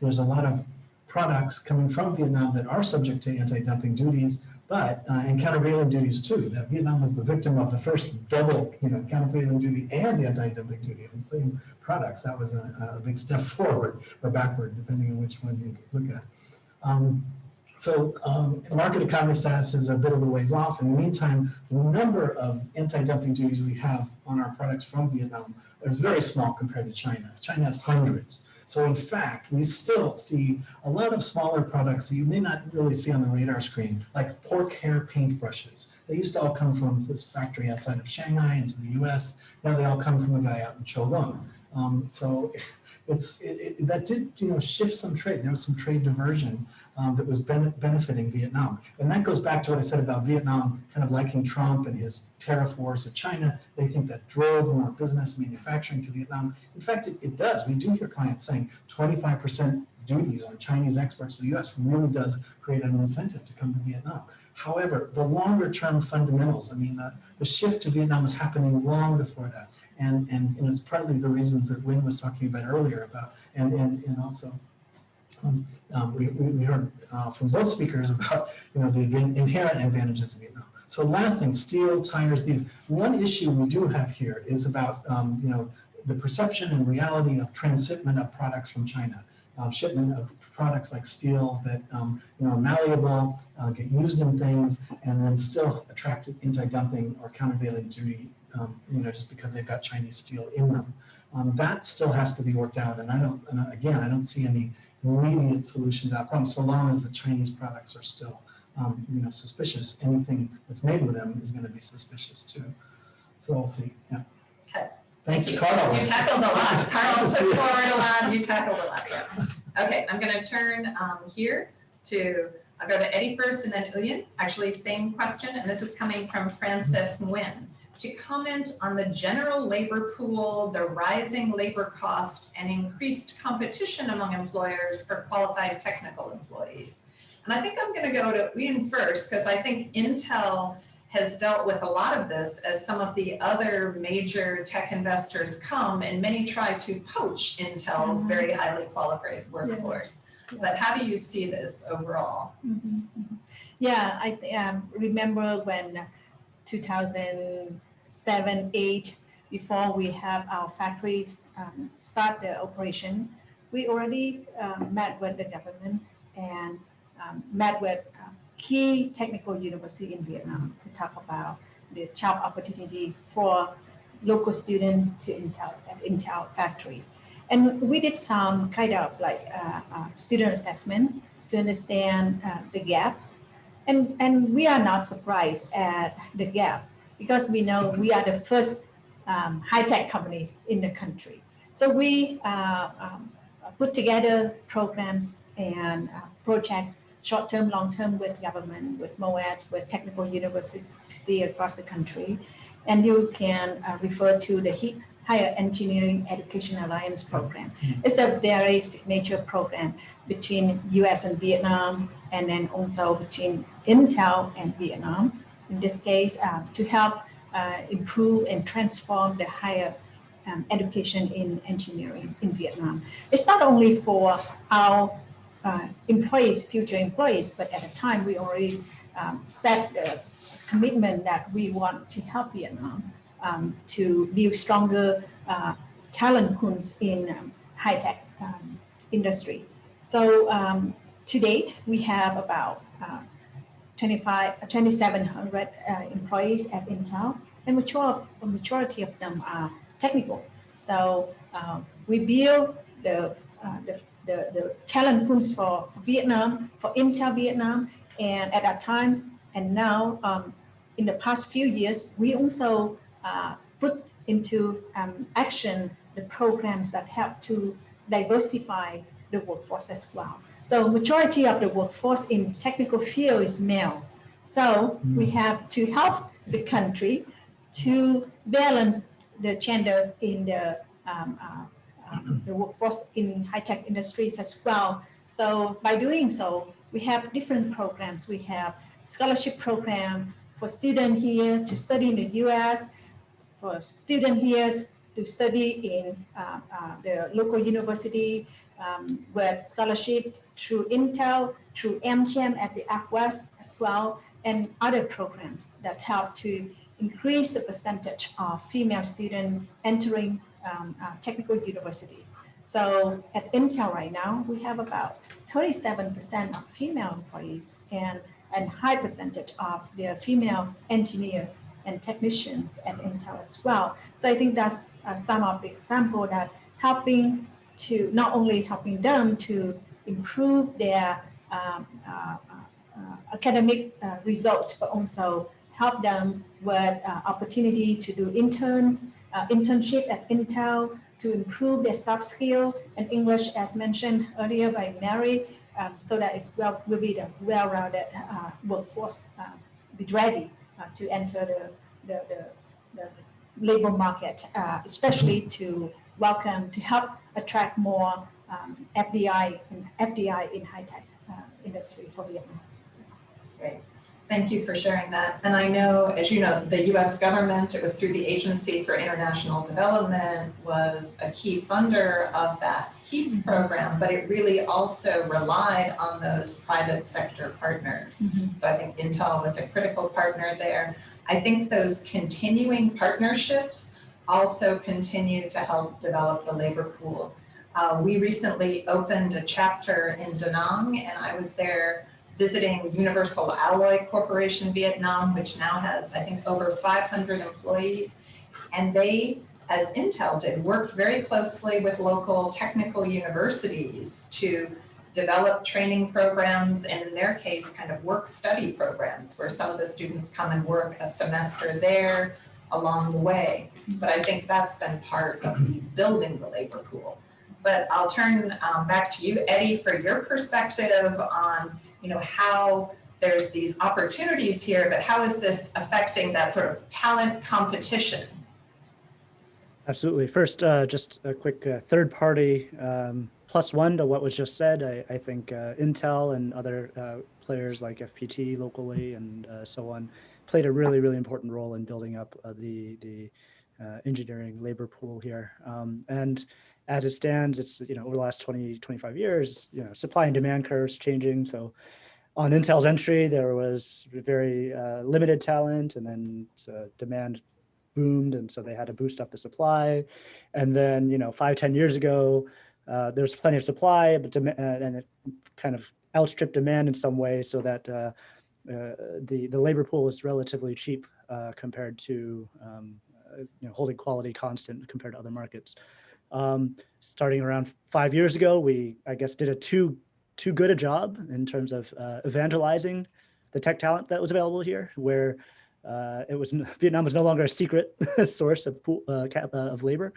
There's a lot of products coming from Vietnam that are subject to anti-dumping duties, but and countervailing duties too. That Vietnam was the victim of the first double, countervailing duty and anti-dumping duty of the same products. That was a big step forward or backward, depending on which one you look at. Market economy status is a bit of a ways off. In the meantime, the number of anti-dumping duties we have on our products from Vietnam are very small compared to China. China has hundreds. So in fact, we still see a lot of smaller products that you may not really see on the radar screen, like pork hair paintbrushes. They used to all come from this factory outside of Shanghai into the US. Now they all come from a guy out in Cholong. So that did shift some trade. There was some trade diversion that was benefiting Vietnam. And that goes back to what I said about Vietnam kind of liking Trump and his tariff wars with China. They think that drove more business manufacturing to Vietnam. In fact, it does. We do hear clients saying 25% duties on Chinese exports to the US really does create an incentive to come to Vietnam. However, the longer term fundamentals, the shift to Vietnam was happening long before that. And it's partly the reasons that Uyen was talking about earlier about, and also we heard from both speakers about the inherent advantages of Vietnam. So last thing, steel, tires, these. One issue we do have here is about the perception and reality of transshipment of products from China, shipment of products like steel that are malleable, get used in things, and then still attract anti-dumping or countervailing duty, just because they've got Chinese steel in them. That still has to be worked out, and I don't see any immediate solution to that problem, so long as the Chinese products are still, suspicious. Anything that's made with them is going to be suspicious too. So we'll see. Yeah. Okay. Thanks, Carl. You tackled a lot. Carl put forward a lot. You tackled a lot. Yeah. Okay, I'm going to turn here to. I'll go to Eddie first, and then Uyen. Actually, same question, and this is coming from Frances Nguyen. To comment on the general labor pool, the rising labor cost, and increased competition among employers for qualified technical employees. And I think I'm going to go to Uyen first, because I think Intel has dealt with a lot of this as some of the other major tech investors come, and many try to poach Intel's very highly qualified workforce. Yeah. But how do you see this overall? Yeah, I remember when 2007, 8, before we have our factories start the operation, we already met with the government and met with key technical university in Vietnam to talk about the job opportunity for local students to Intel factory. And we did some kind of like student assessment to understand the gap. And we are not surprised at the gap, because we know we are the first high-tech company in the country. So we put together programs and projects, short-term, long-term, with government, with MOAD, with technical universities across the country. And you can refer to the HEAP, Higher Engineering Education Alliance program. It's a very signature program between US and Vietnam, and then also between Intel and Vietnam. In this case, to help improve and transform the higher education in engineering in Vietnam. It's not only for our employees, future employees, but at the time we already set the commitment that we want to help Vietnam to build stronger talent pools in high-tech industry. So to date, we have about 2,700 employees at Intel, and majority of them are technical. So we build the talent pools for Vietnam, for Intel Vietnam, and at that time, and now in the past few years, we also put into action the programs that help to diversify the workforce as well. So majority of the workforce in technical field is male. So we have to help the country to balance the genders in the workforce in high-tech industries as well. So by doing so, we have different programs. We have scholarship program for students here to study in the US, for students here to study in the local university with scholarship through Intel, through AmCham at the ACWest as well, and other programs that help to increase the percentage of female students entering technical university. So at Intel right now, we have about 37% of female employees and high percentage of the female engineers and technicians at Intel as well. So I think that's some of the example that helping to not only helping them to improve their academic results, but also help them with opportunity to do internship at Intel to improve their soft skill and English, as mentioned earlier by Mary, so that it's will be the well-rounded workforce be ready to enter the labor market, especially to welcome, to help attract more FDI in high-tech industry for Vietnam. So. Great. Thank you for sharing that. And I know, as you know, the US government, it was through the Agency for International Development, was a key funder of that HEAP program, but it really also relied on those private sector partners. So I think Intel was a critical partner there. I think those continuing partnerships also continue to help develop the labor pool. We recently opened a chapter in Da Nang, and I was there visiting Universal Alloy Corporation Vietnam, which now has, I think, over 500 employees. And they, as Intel did, worked very closely with local technical universities to develop training programs, and in their case, kind of work-study programs, where some of the students come and work a semester there along the way. But I think that's been part of the building the labor pool. But I'll turn back to you, Eddie, for your perspective on how there's these opportunities here, but how is this affecting that sort of talent competition? Absolutely. First, just a quick third party plus one to what was just said. I think Intel and other players like FPT locally and so on played a really, really important role in building up the engineering labor pool here. And as it stands, it's, over the last 20, 25 years, supply and demand curves changing. So on Intel's entry, there was very limited talent, and then demand boomed, and so they had to boost up the supply. And then, 5-10 years ago, there was plenty of supply, but and it kind of outstripped demand in some way, so that the labor pool was relatively cheap compared to holding quality constant compared to other markets. Starting around 5 years ago, we, I guess, did a too good a job in terms of evangelizing the tech talent that was available here, where Vietnam was no longer a secret source of labor,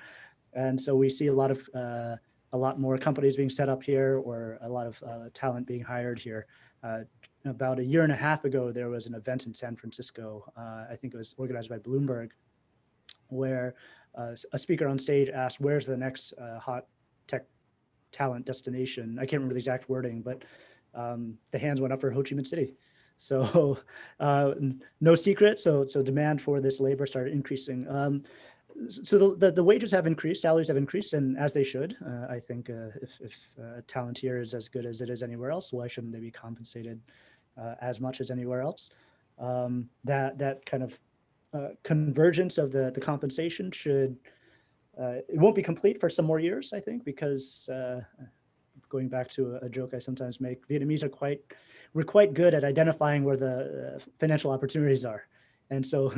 and so we see a lot more companies being set up here, or a lot of talent being hired here. About a year and a half ago, there was an event in San Francisco. I think it was organized by Bloomberg, where a speaker on stage asked, "Where's the next hot tech talent destination?" I can't remember the exact wording, but the hands went up for Ho Chi Minh City. So no secret. So demand for this labor started increasing. So the wages have increased, salaries have increased, and as they should. I think if talent here is as good as it is anywhere else, why shouldn't they be compensated as much as anywhere else? That kind of convergence of the compensation should, it won't be complete for some more years, I think, because going back to a joke I sometimes make, Vietnamese we're quite good at identifying where the financial opportunities are. And so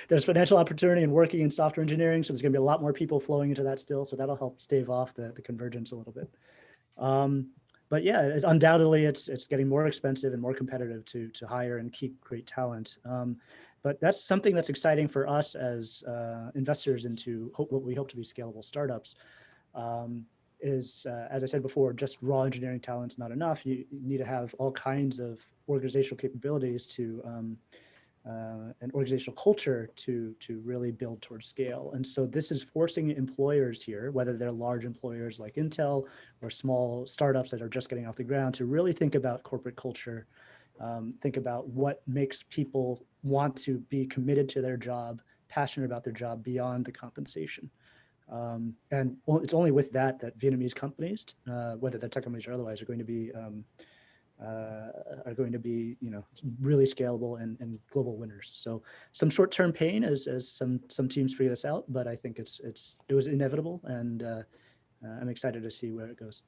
there's financial opportunity in working in software engineering. So there's going to be a lot more people flowing into that still. So that'll help stave off the convergence a little bit. But yeah, undoubtedly it's getting more expensive and more competitive to hire and keep great talent. But that's something that's exciting for us as investors into what we hope to be scalable startups. Is, as I said before, just raw engineering talent's not enough. You need to have all kinds of organizational capabilities to an organizational culture to really build towards scale. And so this is forcing employers here, whether they're large employers like Intel or small startups that are just getting off the ground, to really think about corporate culture, think about what makes people want to be committed to their job, passionate about their job beyond the compensation. And it's only with that Vietnamese companies, whether they're tech companies or otherwise, are going to be really scalable and global winners. So some short-term pain as some teams figure this out, but I think it was inevitable, and I'm excited to see where it goes.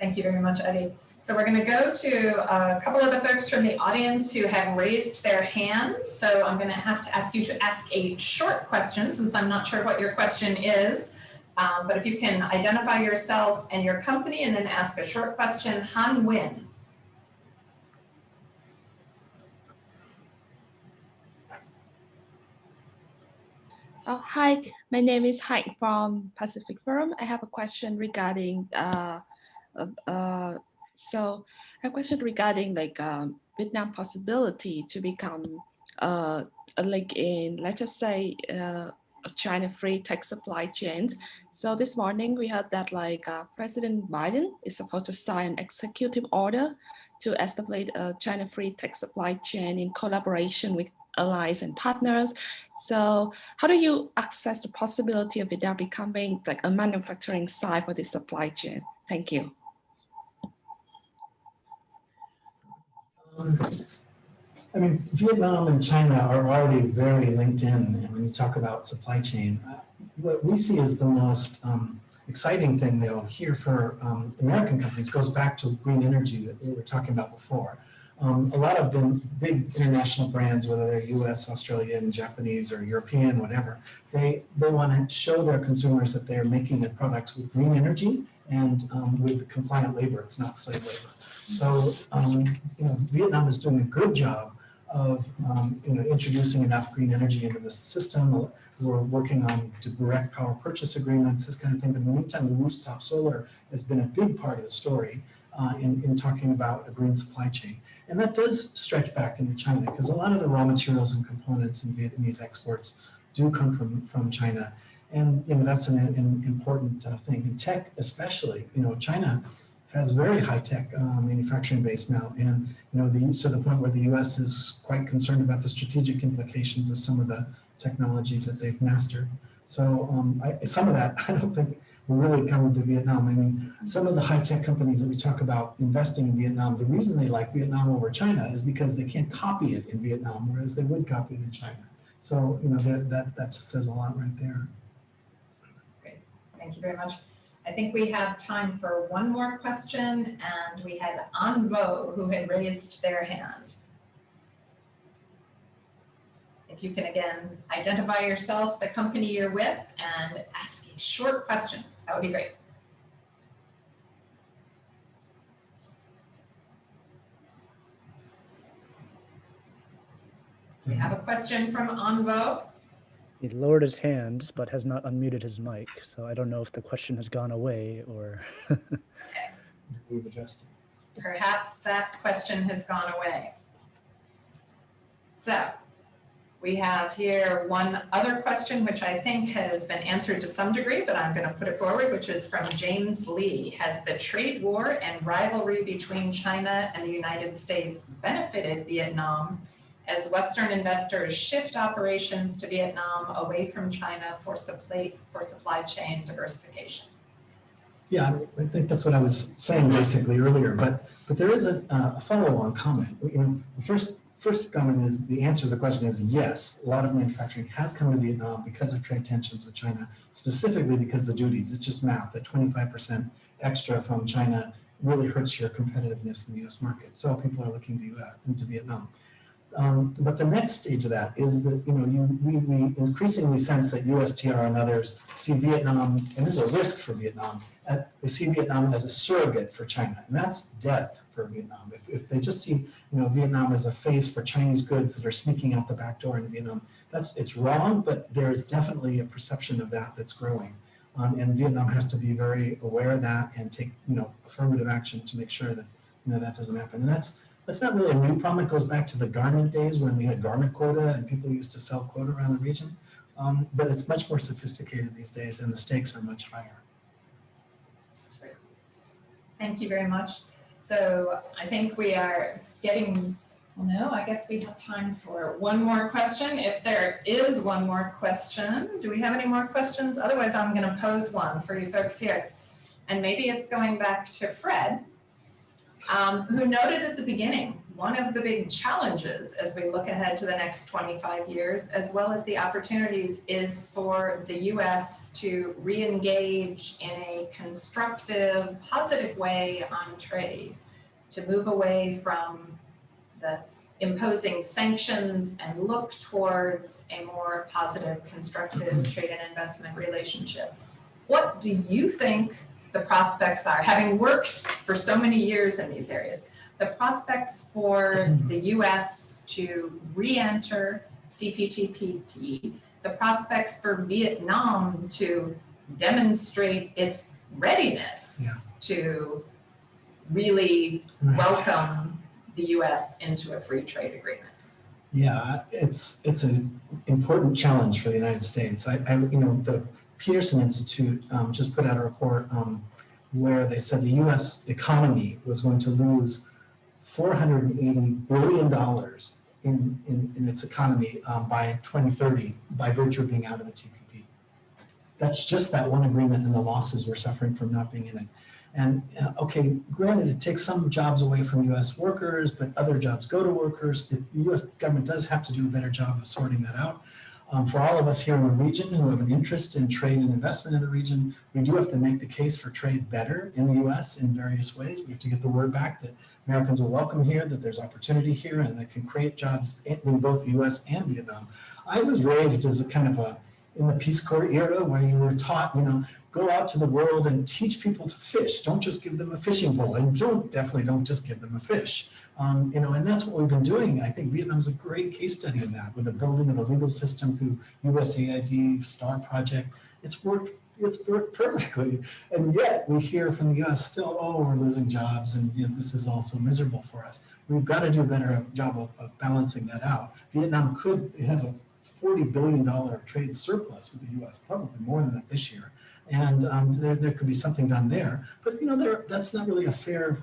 Thank you very much, Eddie. So we're going to go to a couple of the folks from the audience who have raised their hands. So I'm going to have to ask you to ask a short question, since I'm not sure what your question is. But if you can identify yourself and your company and then ask a short question. Han Nguyen. Hi, my name is Hạnh from Pacific Forum. I have a question regarding Vietnam possibility to become like in, let's just say, a China-free tech supply chain. So this morning we heard that President Biden is supposed to sign an executive order to establish a China-free tech supply chain in collaboration with allies and partners. So how do you access the possibility of Vietnam becoming like a manufacturing site for this supply chain? Thank you. I mean, Vietnam and China are already very linked in, and when you talk about supply chain, what we see as the most exciting thing, though, here for American companies goes back to green energy that we were talking about before. A lot of the big international brands, whether they're US, Australian, Japanese, or European, whatever, they want to show their consumers that they're making their products with green energy and with compliant labor. It's not slave labor. So, Vietnam is doing a good job of, introducing enough green energy into the system. We're working on direct power purchase agreements, this kind of thing. But in the meantime, the rooftop solar has been a big part of the story in talking about a green supply chain. And that does stretch back into China, because a lot of the raw materials and components in Vietnamese exports do come from China. And, that's an important thing. In tech especially, China has very high-tech manufacturing base now, and to the point where the U.S. is quite concerned about the strategic implications of some of the technology that they've mastered. So some of that I don't think will really come to Vietnam. I mean, some of the high-tech companies that we talk about investing in Vietnam, the reason they like Vietnam over China is because they can't copy it in Vietnam, whereas they would copy it in China. So that just says a lot right there. Great, thank you very much. I think we have time for one more question, and we had Anvo who had raised their hand. If you can again identify yourself, the company you're with, and ask a short question, that would be great. We have a question from Anvo. He lowered his hand, but has not unmuted his mic. So I don't know if the question has gone away or. Okay. We've addressed it. Perhaps that question has gone away. So we have here one other question, which I think has been answered to some degree, but I'm going to put it forward, which is from James Lee. Has the trade war and rivalry between China and the United States benefited Vietnam as Western investors shift operations to Vietnam away from China for supply chain diversification? Yeah, I think that's what I was saying basically earlier, but there is a follow-on comment. The first comment is the answer to the question is yes, a lot of manufacturing has come to Vietnam because of trade tensions with China, specifically because of the duties. It's just math, that 25% extra from China really hurts your competitiveness in the US market. So people are looking to into Vietnam. But the next stage of that is that, we increasingly sense that USTR and others see Vietnam, and this is a risk for Vietnam, they see Vietnam as a surrogate for China, and that's death for Vietnam. If they just see, Vietnam as a face for Chinese goods that are sneaking out the back door into Vietnam, it's wrong, but there is definitely a perception of that that's growing. And Vietnam has to be very aware of that and take, affirmative action to make sure that, that doesn't happen. And that's not really a new problem. It goes back to the garment days when we had garment quota and people used to sell quota around the region. But it's much more sophisticated these days and the stakes are much higher. Thank you very much. So I think we are getting, I guess we have time for one more question. If there is one more question, do we have any more questions? Otherwise, I'm going to pose one for you folks here. And maybe it's going back to Fred, who noted at the beginning, one of the big challenges as we look ahead to the next 25 years, as well as the opportunities, is for the US to re-engage in a constructive, positive way on trade, to move away from the imposing sanctions and look towards a more positive, constructive trade and investment relationship. What do you think the prospects are, having worked for so many years in these areas, the prospects for the US to re-enter CPTPP, the prospects for Vietnam to demonstrate its readiness to really welcome the US into a free trade agreement? Yeah, it's an important challenge for the United States. The Peterson Institute just put out a report where they said the US economy was going to lose $480 billion in its economy by 2030 by virtue of being out of the TPP. That's just that one agreement and the losses we're suffering from not being in it. And okay, granted, it takes some jobs away from US workers, but other jobs go to workers. The US government does have to do a better job of sorting that out. For all of us here in the region who have an interest in trade and investment in the region, we do have to make the case for trade better in the US in various ways. We have to get the word back that Americans are welcome here, that there's opportunity here, and that can create jobs in both the US and Vietnam. I was raised as a kind of in the Peace Corps era where you were taught, go out to the world and teach people to fish. Don't just give them a fishing pole, and definitely don't just give them a fish. And that's what we've been doing. I think Vietnam's a great case study in that, with the building of the legal system through USAID, STAR project. It's worked perfectly. And yet we hear from the US still, we're losing jobs and this is also miserable for us. We've got to do a better job of balancing that out. Vietnam it has a $40 billion trade surplus with the US, probably more than that this year. And there could be something done there. But that's not really a fair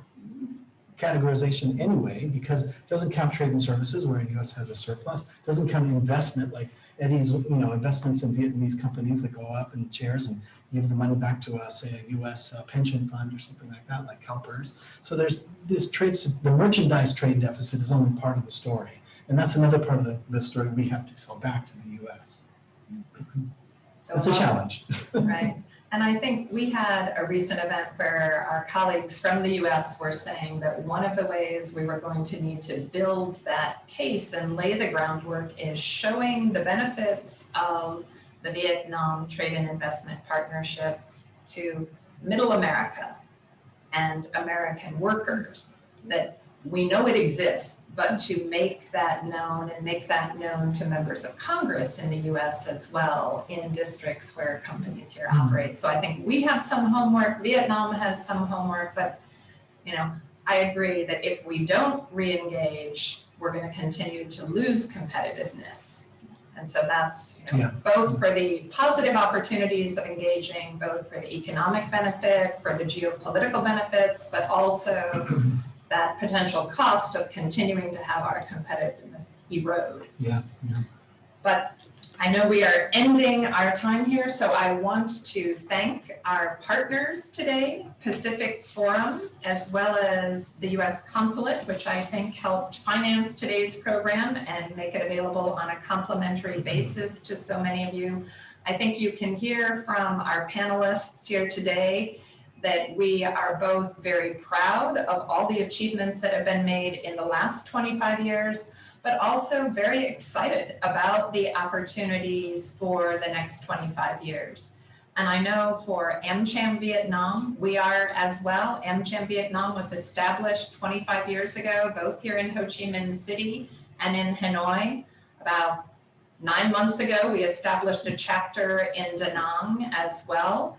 categorization anyway, because it doesn't count trade and services where the US has a surplus, doesn't count investment like Eddie's, investments in Vietnamese companies that go up in chairs and give the money back to say a US pension fund or something like that, like CalPERS. So there's this the merchandise trade deficit is only part of the story. And that's another part of the story we have to sell back to the US. So it's a challenge. Right. And I think we had a recent event where our colleagues from the US were saying that one of the ways we were going to need to build that case and lay the groundwork is showing the benefits of the Vietnam Trade and Investment Partnership to Middle America and American workers, that we know it exists, but to make that known and make that known to members of Congress in the US as well, in districts where companies here operate. So I think we have some homework, Vietnam has some homework, but I agree that if we don't re-engage, we're going to continue to lose competitiveness. And so that's both for the positive opportunities of engaging, both for the economic benefit, for the geopolitical benefits, but also that potential cost of continuing to have our competitiveness erode. Yeah. But I know we are ending our time here, so I want to thank our partners today, Pacific Forum, as well as the U.S. Consulate, which I think helped finance today's program and make it available on a complimentary basis to so many of you. I think you can hear from our panelists here today that we are both very proud of all the achievements that have been made in the last 25 years, but also very excited about the opportunities for the next 25 years. And I know for AmCham Vietnam, we are as well. AmCham Vietnam was established 25 years ago, both here in Ho Chi Minh City and in Hanoi. About 9 months ago, we established a chapter in Da Nang as well.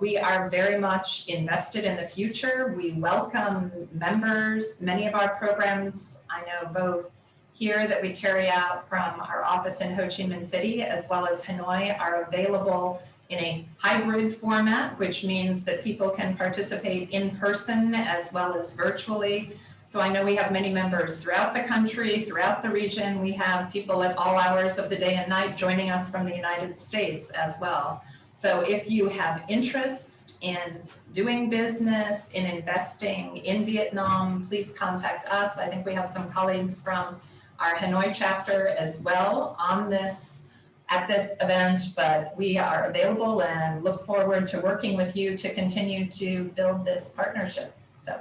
We are very much invested in the future. We welcome members. Many of our programs, I know both here that we carry out from our office in Ho Chi Minh City as well as Hanoi, are available in a hybrid format, which means that people can participate in person as well as virtually. So I know we have many members throughout the country, throughout the region. We have people at all hours of the day and night joining us from the United States as well. So if you have interest in doing business, in investing in Vietnam, please contact us. I think we have some colleagues from our Hanoi chapter as well on this, at this event, but we are available and look forward to working with you to continue to build this partnership. So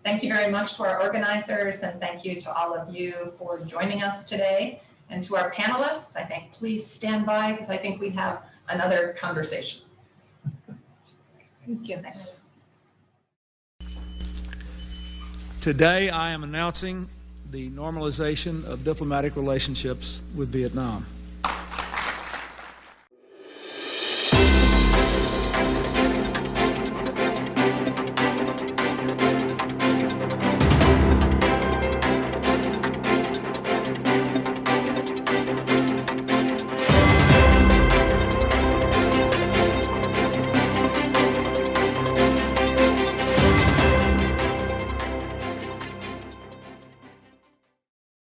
thank you very much to our organizers, and thank you to all of you for joining us today. And to our panelists, I think please stand by because I think we have another conversation. Thank you. Next. Today, I am announcing the normalization of diplomatic relationships with Vietnam.